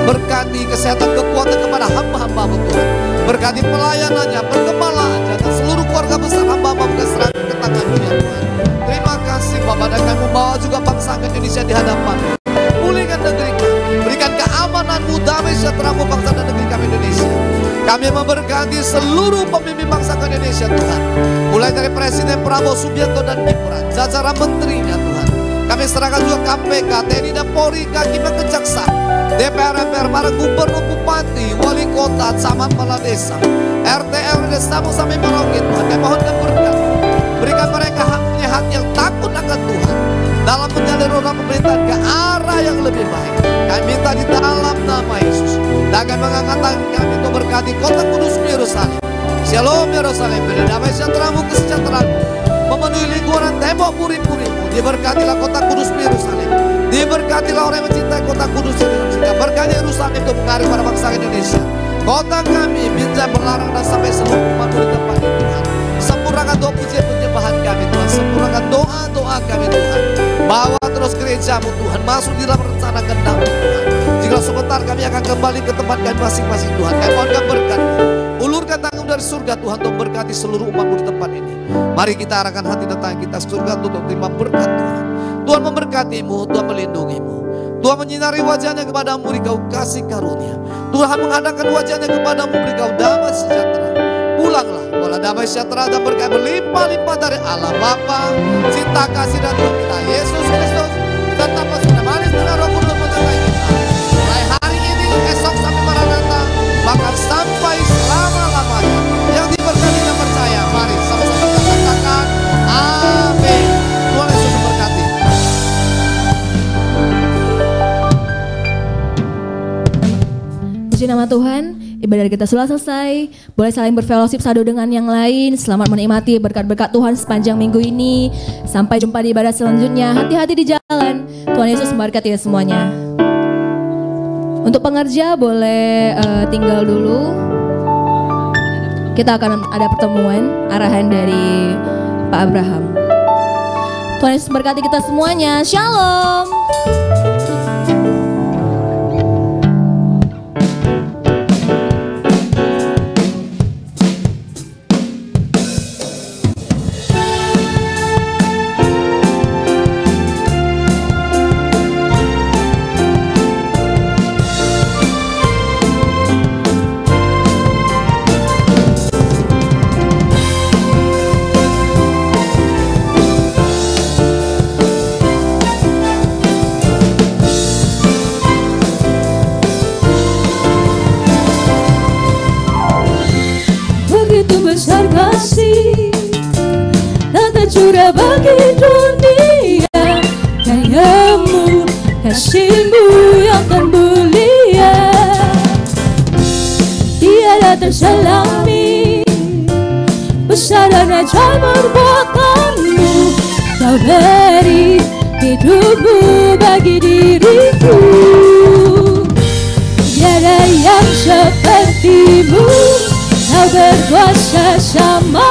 Berkati kesehatan kekuatan kepada hamba-hamba-Mu Tuhan, berkati pelayanannya, pergembalaannya, dan seluruh keluarga besar hamba-Mu kami serahkan ke tangan-Mu ya Tuhan. Terima kasih Bapak, dan kami membawa juga bangsa Indonesia di hadapan-Mu. Pulihkan negeri kami, berikan keamanan-Mu, damai sejahtera-Mu bangsa dan negeri kami Indonesia. Kami memberkati seluruh pemimpin bangsa Indonesia Tuhan, mulai dari Presiden Prabowo Subianto dan Gibran, jajaran menterinya Tuhan. Kami serahkan juga KPK, TNI dan Polri, Hakim dan Kejaksaan, DPR, MPR, para gubernur, bupati, wali kota, camat, kepala desa, RT, RW, Sabung sampai Merauke Tuhan. Kami mohonkan berkat, berikan mereka hati yang takut akan Tuhan dalam menjalani roda pemerintahan ke arah yang lebih baik. Kami minta di dalam nama Yesus. Dan kami mengangkat tangan kami untuk berkati kota kudus Yerusalem. Shalom Yerusalem, beri damai sejahtera-Mu, kesejahteraan-Mu memenuhi lingkungan tembok puri-puri-Mu. Diberkatilah kota kudus Yerusalem. Diberkatilah orang yang mencintai kota kudus Yerusalem. Sehingga berkat Yerusalem itu mengalir pada bangsa Indonesia. Kota kami, Binjai berlarang dan sampai seluruh umat-Mu di tempat ini Tuhan. Sempurnakan doa pujian penyembahan kami Tuhan. Sempurnakan doa-doa kami Tuhan. Bawa terus gereja-Mu Tuhan masuk di dalam rencana kehendak-Mu Tuhan. Jika sebentar kami akan kembali ke tempat kami masing-masing Tuhan. Kami mohonkan berkat-Mu. Ulurkan tangan dari surga Tuhan untuk berkati seluruh umat-Mu di tempat ini. Mari kita arahkan hati dan tangan kita surga untuk terima berkat Tuhan. Tuhan memberkati-Mu, Tuhan melindungi-Mu. Tuhan menyinari wajahnya kepadamu, beri Kau kasih karunia. Tuhan menghadapkan wajahnya kepadamu, beri Kau damai sejahtera. Pulanglah, bola damai sejahtera dan berkat berlimpah-limpah dari Allah Bapa, cinta kasih dan Tuhan kita Yesus Kristus, serta persekutuan manis dengan Roh Kudus menyertai kita. Mulai hari ini, esok sampai Maranatha, bahkan sampai selama-lamanya. Yang diberkati dan percaya, mari sama-sama kita katakan, amin. Tuhan Yesus memberkati. Puji nama Tuhan. Ibadah kita sudah selesai. Boleh saling berfellowship satu dengan yang lain. Selamat menikmati berkat-berkat Tuhan sepanjang minggu ini. Sampai jumpa di ibadah selanjutnya. Hati-hati di jalan. Tuhan Yesus memberkati semuanya. Untuk pengerja boleh tinggal dulu. Kita akan ada pertemuan arahan dari Pak Abraham. Tuhan Yesus berkati kita semuanya. Shalom. Besar kasih tak tercurah bagi dunia, kayamu, kasihmu yang tak mulia, tiada terselami, besar dan ajaib perbuatanmu, kau beri hidupmu bagi diriku, tiada yang sepertimu. Kau berkuasa sama